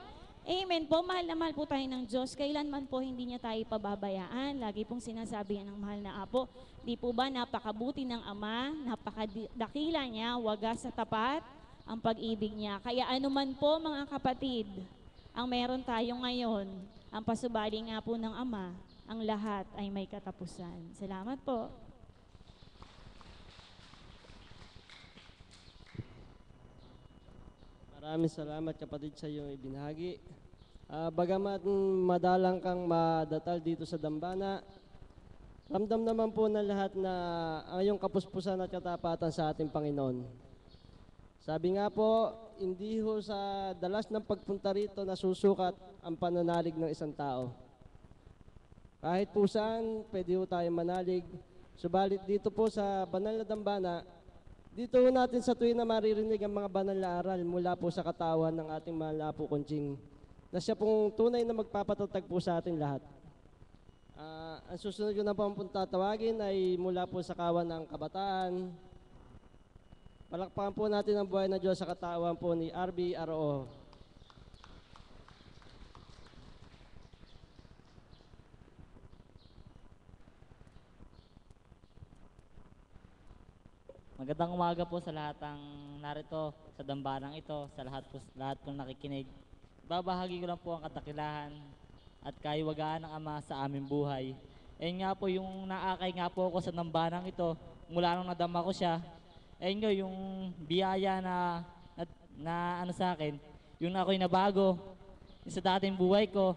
Amen po. Mahal na mahal po tayo ng Diyos. Kailanman po hindi niya tayo pababayaan. Lagi pong sinasabi ng mahal na Apo, di po ba napakabuti ng Ama, napakadakila niya, wagas sa tapat, ang pag-ibig niya. Kaya anuman po mga kapatid, ang meron tayo ngayon, ang pasubali nga po ng Ama, ang lahat ay may katapusan. Salamat po. Maraming salamat kapatid sa iyong ibinahagi. Bagamat madalang kang madatal dito sa dambana, ramdam naman po ng lahat na ang iyong kapuspusan at katapatan sa ating Panginoon. Sabi nga po, hindi ho sa dalas ng pagpunta rito nasusukat ang pananalig ng isang tao. Kahit po saan, pwede ho tayo manalig. Subalit dito po sa banal na dambana, dito ho natin sa tuwing na maririnig ang mga banal na aral mula po sa katawan ng ating mahal na Apo Conching, na siya pong tunay na magpapatatag po sa ating lahat. Ang susunod ko na po ang tatawagin ay mula po sa kawan ng kabataan. Palakpakan po natin ang buhay na Diyos sa katawan po ni RBRO. Magandang umaga po sa lahat ng narito sa dambanang ito, sa lahat po nakikinig. Babahagi ko lang po ang katakilahan at kaiwagaan ng Ama sa aming buhay. Ayun nga po yung naakay nga po ako sa dambanang ito mula nung nadama ko siya. Ayun nga yung biyaya na ano sa akin, yung ako'y nabago. yung sa dating buhay ko,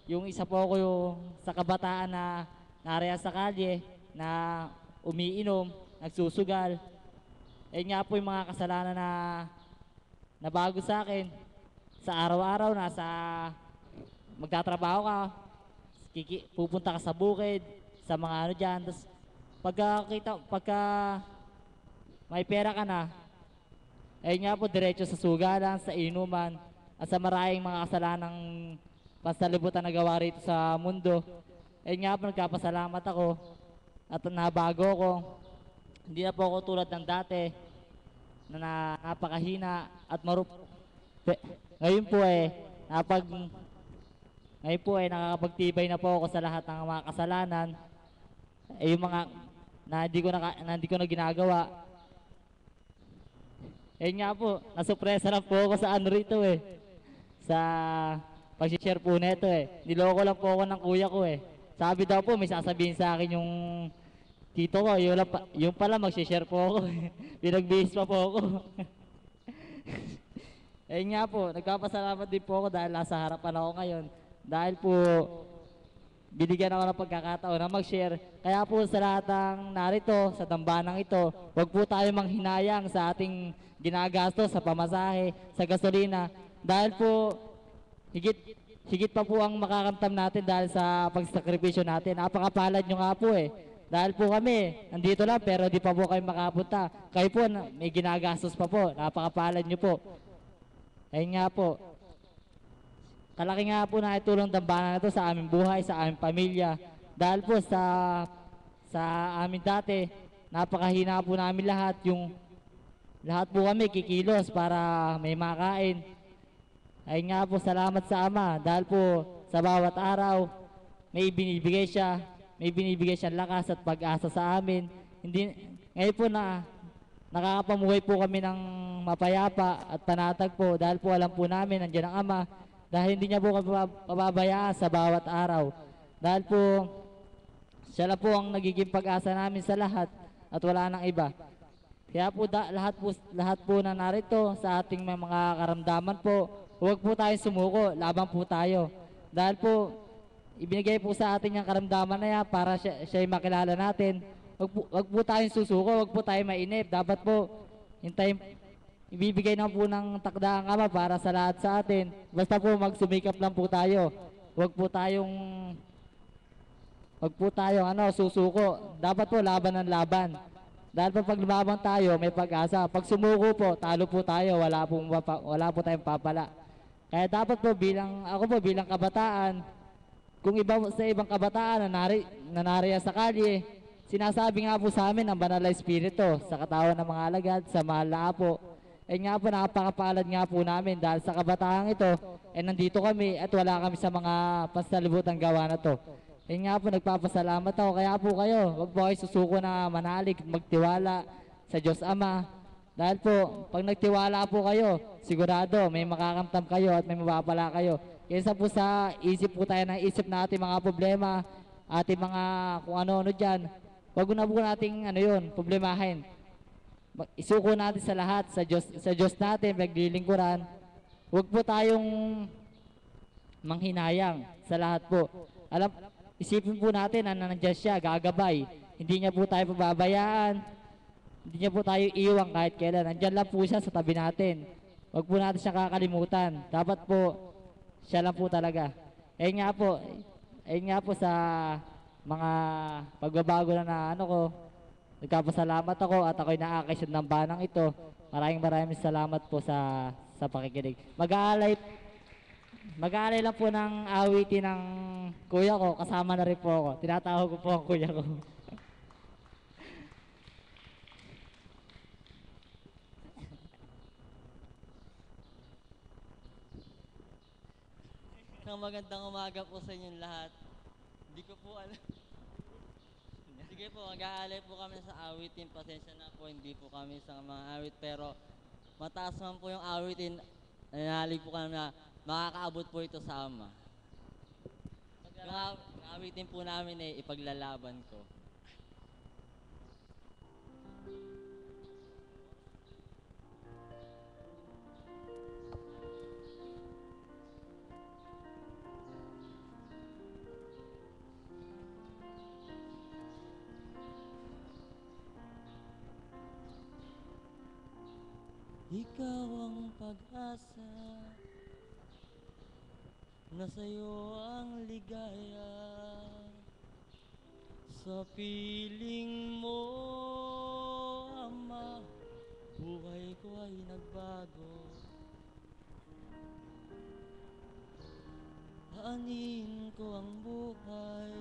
yung isa po ako yung sa kabataan na nareha sa kalye, na umiinom, nagsusugal. Eh nga po yung mga kasalanan na bago sa akin, sa araw-araw nasa magtatrabaho ka, pupunta ka sa bukid, sa mga ano dyan, tapos pagka may pera ka na, eh nga po diretso sa sugalan, sa inuman, at sa maraming mga kasalanang pasalibutan na gawa rito sa mundo. Eh nga po nagkapasalamat ako at nabago ko. Hindi na po ako tulad ng dati na napakahina at ngayon po nakakapagtibay na po ako sa lahat ng mga kasalanan. Eh yung mga na hindi ko na ginagawa. Eh nga po, nasupresa lang po ako sa ano rito sa pag-share po neto Niloko lang po ako ng kuya ko Sabi daw po, may sasabihin sa akin yung tito ko, yung pala mag-share po ako Pinagbihis pa po ako. Eh nga po, nagpapasalamat din po ako dahil nasa harapan ako ngayon. Dahil po, binigyan ako ng pagkakataon na mag-share. Kaya po sa lahat ng narito, sa dambanang ito, huwag po tayo manghinayang sa ating ginagastos sa pamasahe, sa gasolina. Dahil po, higit pa po ang makakamtam natin dahil sa pagsakripisyo natin. Napakapalad nyo nga po Dahil po kami, nandito lang pero di pa po kayo makapunta. Kayo po, may ginagastos pa po. Napakapalad nyo po. Ayun nga po. Kalaki nga po na itulong dambanan na ito sa aming buhay, sa aming pamilya. Dahil po sa amin dati, napakahina po namin lahat. Lahat po kami kikilos para may makain. Ayun nga po, salamat sa Ama. Dahil po sa bawat araw, may binibigay siya. May binibigay siyang lakas at pag-asa sa amin. Ngayon po nakakapamuhay po kami ng mapayapa at panatag po dahil po alam po namin nandiyan ang Ama dahil hindi niya po kami pababayaan sa bawat araw. Dahil po siya lang po ang nagiging pag-asa namin sa lahat at wala nang iba. Kaya po lahat po na narito sa ating mga karamdaman po, huwag po tayong sumuko, laban po tayo. Dahil po ibinigay po sa atin yung karamdaman na yan para siya makilala natin. Wag po tayong susuko, wag po tayong mainip. Dapat po, ibibigay na po ng takda ang Ama para sa lahat sa atin. Basta po magsumikap lang po tayo. Wag po tayong susuko. Dapat po laban ng laban. Dahil po pag lumabang tayo, may pag-asa. Pag sumuko po, talo po tayo, wala po tayong papala. Kaya dapat po ako bilang kabataan, kung sa ibang kabataan na nariya sa kalye, sinasabi nga po sa amin ang banal na espiritu sa katawan ng mga alagad, sa mahal na Apo. Eh nga po, napakapalad nga po namin dahil sa kabataang ito, nandito kami at wala kami sa mga pasalibutang gawa na to. Eh nga po, nagpapasalamat ako. Kaya po kayo, wag po kayo susuko na manalig, magtiwala sa Diyos Ama. Dahil po, pag nagtiwala po kayo, sigurado may makakamtam kayo at may mapapala kayo. Kaysa po sa isip po tayo ng isip na ating mga problema, ating mga kung ano-ano dyan, wag na po nating problemahin. Isuko natin sa lahat, sa Diyos natin, paglilingkuran. Huwag po tayong manghinayang sa lahat po. Isipin po natin na nandiyan siya, gagabay. Hindi niya po tayo pababayaan. Hindi niya po tayo iiwang kahit kailan. Nandiyan lang po siya sa tabi natin. Huwag po natin siya kakalimutan. Dapat po, siya lang po talaga. Ayun nga po sa mga pagbabago na nagkapasalamat ako at ako'y naakasyon ng banang ito. Maraming salamat po sa pakikinig. Mag-aalay lang po ng awitin ng kuya ko, kasama na rin po ako. Tinatawag ko po ang kuya ko. Magandang umaga po sa inyong lahat. Hindi ko po alam. Sige po, mag-aalay po kami sa awitin. Pasensya na po, hindi po kami sa mga awit. Pero mataas man po yung awitin, nanalig po kami na makakaabot po ito sa Ama. Yung awitin po namin ipaglalaban ko. ikaw ang pag-asa, na sa'yo ang ligaya. Sa piling mo, Ama, buhay ko ay nagbago. Aanin ko ang buhay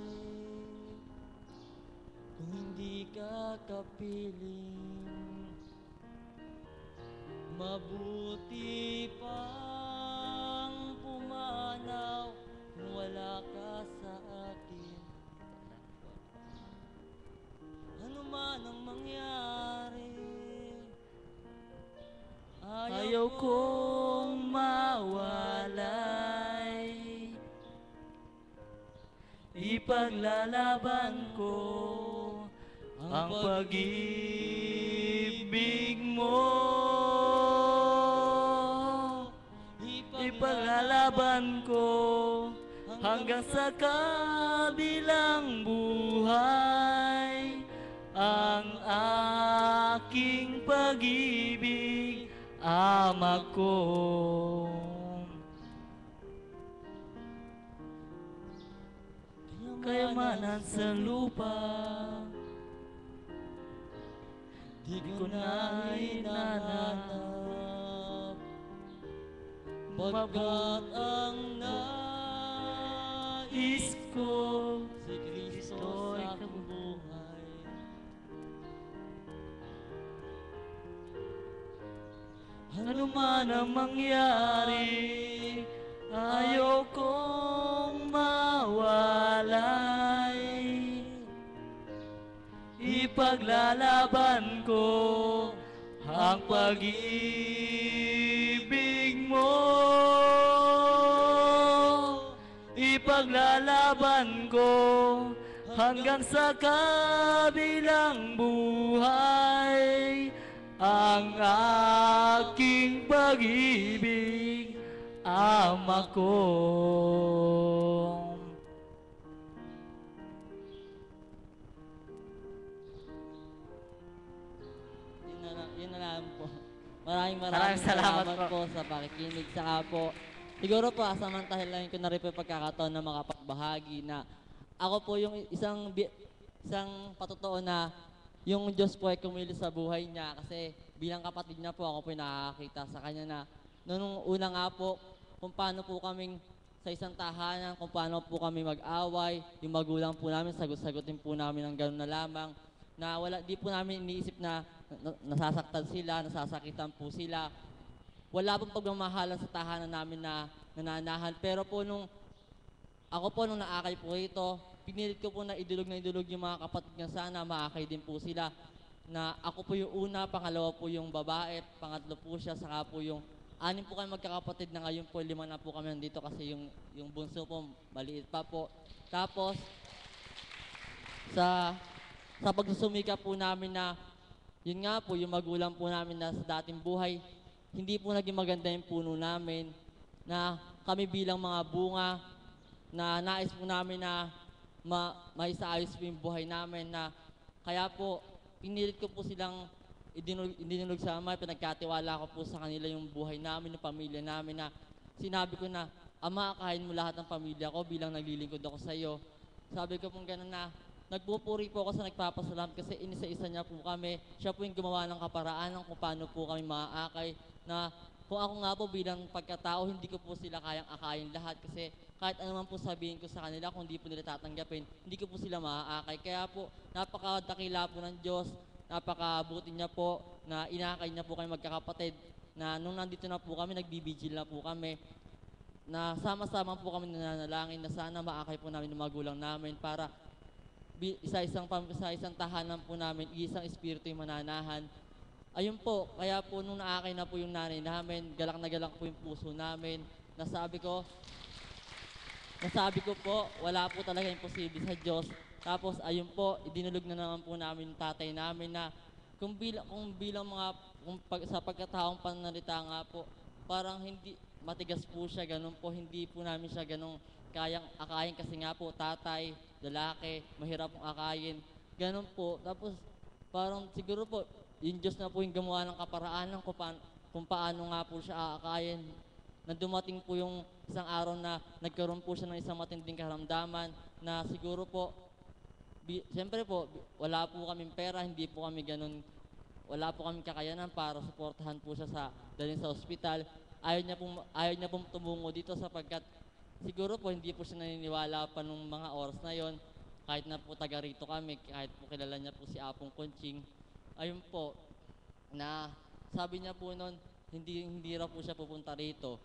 kung hindi ka kapiling. Mabuti pang pumanaw kung wala ka sa akin. Ano man ang mangyari, ayaw kong mawalay. Ipaglalaban ko ang pag-ibig mo. Ipaglalaban ko hanggang sa kabilang buhay ang aking pag-ibig, Ama ko. Kayamanan sa lupa, di ko na hinanap, pagkat ang nais ko si Kristo sa aking buhay. Ano man ang mangyari, ayaw kong mawalay. Ipaglalaban ko ang pag-ibig mo. Ipaglalaban ko hanggang sa kabilang buhay ang aking pag-ibig, Ama ko. Yun na lang po. Maraming salamat po sa pakikinig. Saka po, siguro po, samantahin ko na rin po yung pagkakataon na makapagbahagi na ako po yung isang patotoo na yung Diyos po ay kumilos sa buhay niya kasi bilang kapatid niya po ako po yung nakakita sa kanya na noong una nga po kung paano po kaming sa isang tahanan, kung paano po kami mag-away, yung magulang po namin, sagot-sagutin po namin ng gano'n na lamang na di po namin iniisip na nasasaktan sila, nasasakitan po sila. Wala pong pagmamahalan sa tahanan namin na nananahan. Pero po nung naakay po ito, pinilit ko po na idulog yung mga kapatid nga sana, maakay din po sila. Na ako po yung una, pangalawa po yung babae, pangatlo po siya, saka po yung anim po kami magkakapatid na ngayon po, 5 na po kami nandito kasi yung bunso po, maliit pa po. Tapos, sa pagsusumika po namin na, yun nga po, yung magulang po namin na sa dating buhay, hindi po naging maganda yung puno namin, na kami bilang mga bunga, na nais po namin na maisaayos po yung buhay namin na kaya po pinilit ko po silang idinulog sa Ama, pinagkatiwala ko po sa kanila yung buhay namin, yung pamilya namin na sinabi ko na, Ama, akayin mo lahat ng pamilya ko bilang naglilingkod ako sa iyo. Sabi ko pong gano'n na nagpupuri po ako sa nagpapasalamat kasi inisa-isa niya po kami. Siya po yung gumawa ng kaparaanan kung paano po kami maaakay na kung ako nga po bilang pagkatao, hindi ko po sila kayang akayin lahat kasi kahit ano man po sabihin ko sa kanila, kung hindi po nila tatanggapin, hindi ko po sila maaakay. Kaya po, napakadakila po ng Diyos, napakabuti niya po na inaakay niya po kami magkakapatid na nung nandito na po kami, nagbibigil na po kami na sama-sama po kami nananalangin na sana maakay po namin ng magulang namin para isa-isang tahanan po namin, isang espiritu yung mananahan. Ayun po, kaya po nung naakay na po yung nanay namin, galak na galak po yung puso namin. Nasabi ko po, wala po talaga imposible sa Diyos. Tapos ayun po, idinulog na naman po namin yung tatay namin na sa pagkataong pananalita nga po, parang hindi matigas po siya, ganun po, hindi po namin siya ganun kayang akayin kasi nga po, tatay, lalaki, mahirap pong akayin, ganun po. Tapos parang siguro po, yung Diyos na po yung gumawa ng kaparaanan kung paano nga po siya aakayin. Na dumating po yung isang araw na nagkaroon po siya ng isang matinding karamdaman na siguro po, siyempre po, wala po kaming pera, hindi po kami ganun, wala po kaming kakayanan para suportahan po siya sa dalhin sa ospital. Ayaw niya pong tumungo dito sapagkat siguro po hindi po siya naniniwala pa nung mga oras na yon. Kahit na po taga rito kami, kahit po kilala niya po si Apong Kunching. Ayun po, na sabi niya po noon, hindi raw po siya pupunta rito.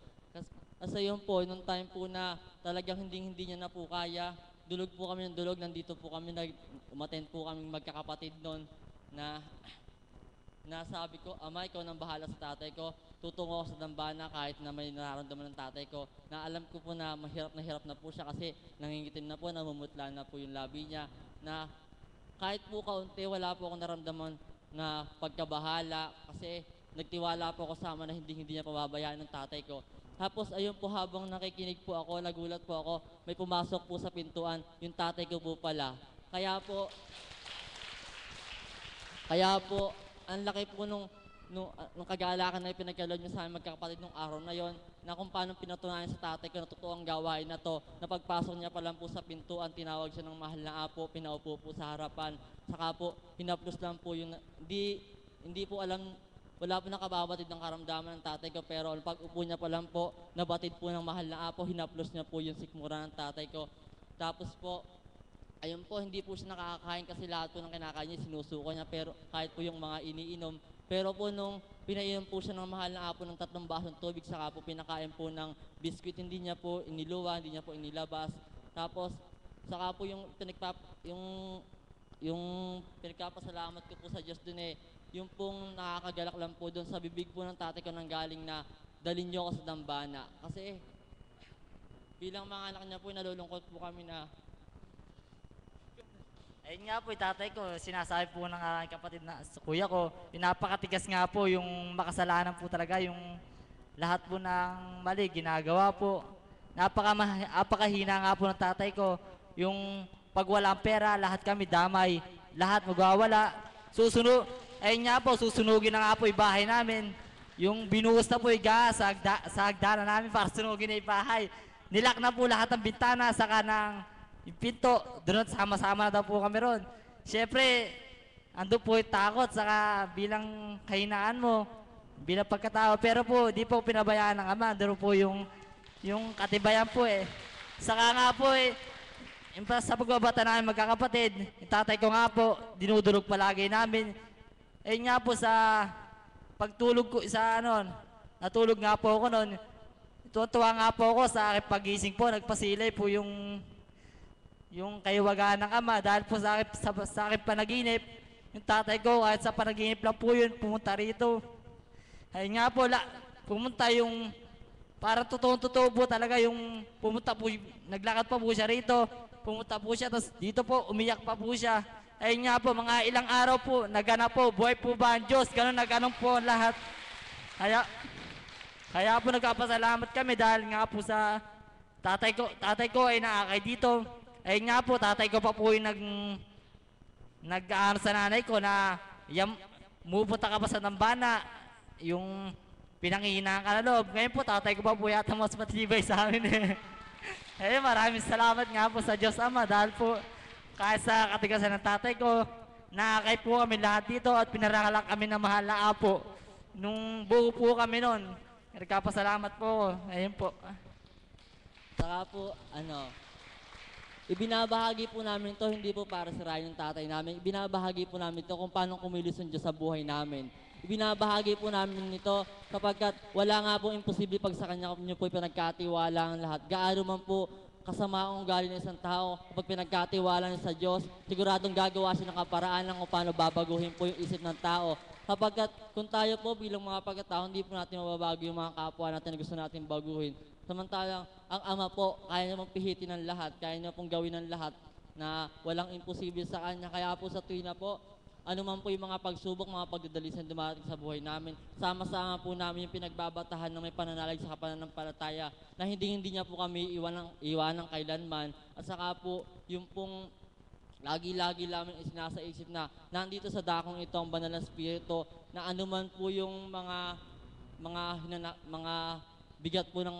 Kasi yun po, nung time po na talagang hindi niya na po kaya, dulog po kami ng dulog, nandito po kami, umattend po kami magkakapatid noon na sabi ko, Ama, ikaw nang bahala sa tatay ko, tutungo ako sa dambana kahit na may nararamdaman ng tatay ko, na alam ko po na hirap na po siya kasi nangingitim na po, namumutla na po yung labi niya, na kahit po kaunti, wala po akong naramdaman na pagkabahala kasi nagtiwala po ako sa Ama na hindi niya pababayaan ng tatay ko. Tapos ayun po, habang nakikinig po ako, nagulat po ako, may pumasok po sa pintuan, yung tatay ko po pala. Kaya po, ang laki po nung kagalakan na ipinagkaloob niya sa amin magkakapatid nung araw na yon, na kung paano pinatunayan sa tatay ko na totoo ang gawain na to, na pagpasok niya pa lang po sa pintuan, tinawag siya ng mahal na apo, pinaupo po sa harapan, saka po, hinaplos lang po yung, hindi po alam, wala po nakababatid ng karamdaman ng tatay ko, pero pag upo niya pa lang po, nabatid po ng mahal na apo, hinaplos niya po yung sikmura ng tatay ko. Tapos po, ayun po, hindi po siya nakakakain kasi lahat po ng kinakain niya, sinusuko niya, pero kahit po yung mga iniinom. Pero po nung pinainom po siya ng mahal na apo ng 3 basong tubig, saka po pinakain po ng biskuit, hindi niya po iniluwa, hindi niya po inilabas. Tapos, saka po yung pinagpapasalamat ko po sa Diyos dun yung pong nakakagalak lang po doon sa bibig po ng tatay ko nang galing na dalhin niyo ako sa dambana. Kasi bilang mga anak niya po, nalulungkot po kami na Ayun nga po, tatay ko, sinasabi po ng aking kapatid na sa kuya ko, pinapakatigas nga po yung makasalanan po talaga, yung lahat po ng mali ginagawa po. Napakahina nga po ng tatay ko, yung pag walang pera, lahat kami damay, lahat magwawala. Ayun nga po, susunugin na nga po yung bahay namin. Yung binuhos na po yung gas sa hagdanan namin para sunugin na yung bahay. Nilak na po lahat ng bintana, saka ng yung pinto, doon sama-sama na daw po kami ron. Siyempre, ando po yung takot, saka bilang kahinaan mo, bilang pagkatao. Pero po, di po pinabayaan ng Ama. Doon po yung katibayan po Saka nga po sa pagbabata namin magkakapatid, yung tatay ko nga po, dinudulog palagi namin. Nga po sa pagtulog ko, natulog nga po ako noon. Tuwa nga po ako sa aking pagising po, nagpasilay po yung kaiwagaan ng Ama dahil po sa aking panaginip, yung tatay ko kahit sa panaginip lang po yun, pumunta rito. Ayun nga po, pumunta yung parang totoo po talaga yung pumunta po, naglakad pa po siya rito, pumunta po siya, tapos dito po, umiyak pa po siya. Ayun nga po, mga ilang araw po, nagana po, buhay po ba ang Diyos, ganun po lahat. Kaya po nagpapasalamat kami dahil nga po sa tatay ko ay naakay dito. Ayun nga po, tatay ko pa po yung nag-aano sa nanay ko na mupunta ka pa sa dambana, yung pinanghihinaan ka na loob. Ngayon po, tatay ko pa po yata mas matibay sa amin maraming salamat nga po sa Diyos Ama dahil po kahit sa katigasan ng tatay ko, naakay po kami lahat dito at pinarangalan kami ng mahal na apo. Nung buo po kami noon, nagkapasalamat po ako. Ayun po. saka po, ibinabahagi po namin to hindi po para sirain yung tatay namin. Ibinabahagi po namin to kung paano kumilos ang Diyos sa buhay namin. Ibinabahagi po namin nito kapagkat wala nga po imposible pag sa Kanya nyo po pinagkatiwala ang lahat. Gaano man po kasama ang ugali ng isang tao, kapag pinagkatiwala niya sa Diyos, siguradong gagawa siya ng kaparaan lang kung paano babaguhin po yung isip ng tao. Kapagkat kung tayo po bilang mga pagkatao, hindi po natin mababago yung mga kapwa natin na gusto natin baguhin. Samantalang ang Ama po, kaya niya pong pihitin ng lahat, kaya niya pong gawin ng lahat na walang imposible sa Kanya. Kaya po sa tuwina po, ano man po yung mga pagsubok, mga pagdadalisan dumating sa buhay namin, sama-sama po namin yung pinagbabatahan ng may pananalig sa pananampalataya na hindi niya po kami iwanan kailanman. At saka po, yung pong lagi-lagi namin isinasaisip na nandito sa dakong ito ang banal na spirito na anuman po yung mga mga bigat po ng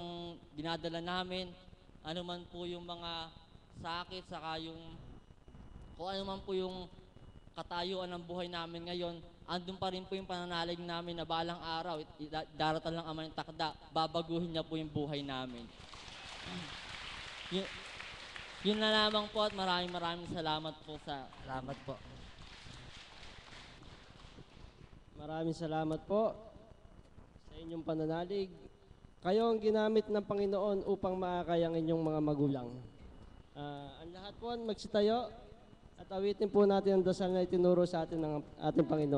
dinadala namin, ano man po yung mga sakit, saka yung kung ano man po yung katayuan ng buhay namin ngayon, andun pa rin po yung pananalig namin na balang araw, daratal ng Ama ng Takda, babaguhin niya po yung buhay namin. Yun na lamang po at maraming salamat po sa... Salamat po. Maraming salamat po sa inyong pananalig. Kayo ang ginamit ng Panginoon upang maakay ang inyong mga magulang. Ang lahat po magsitayo at awitin po natin ang dasal na itinuro sa atin ng ating Panginoon.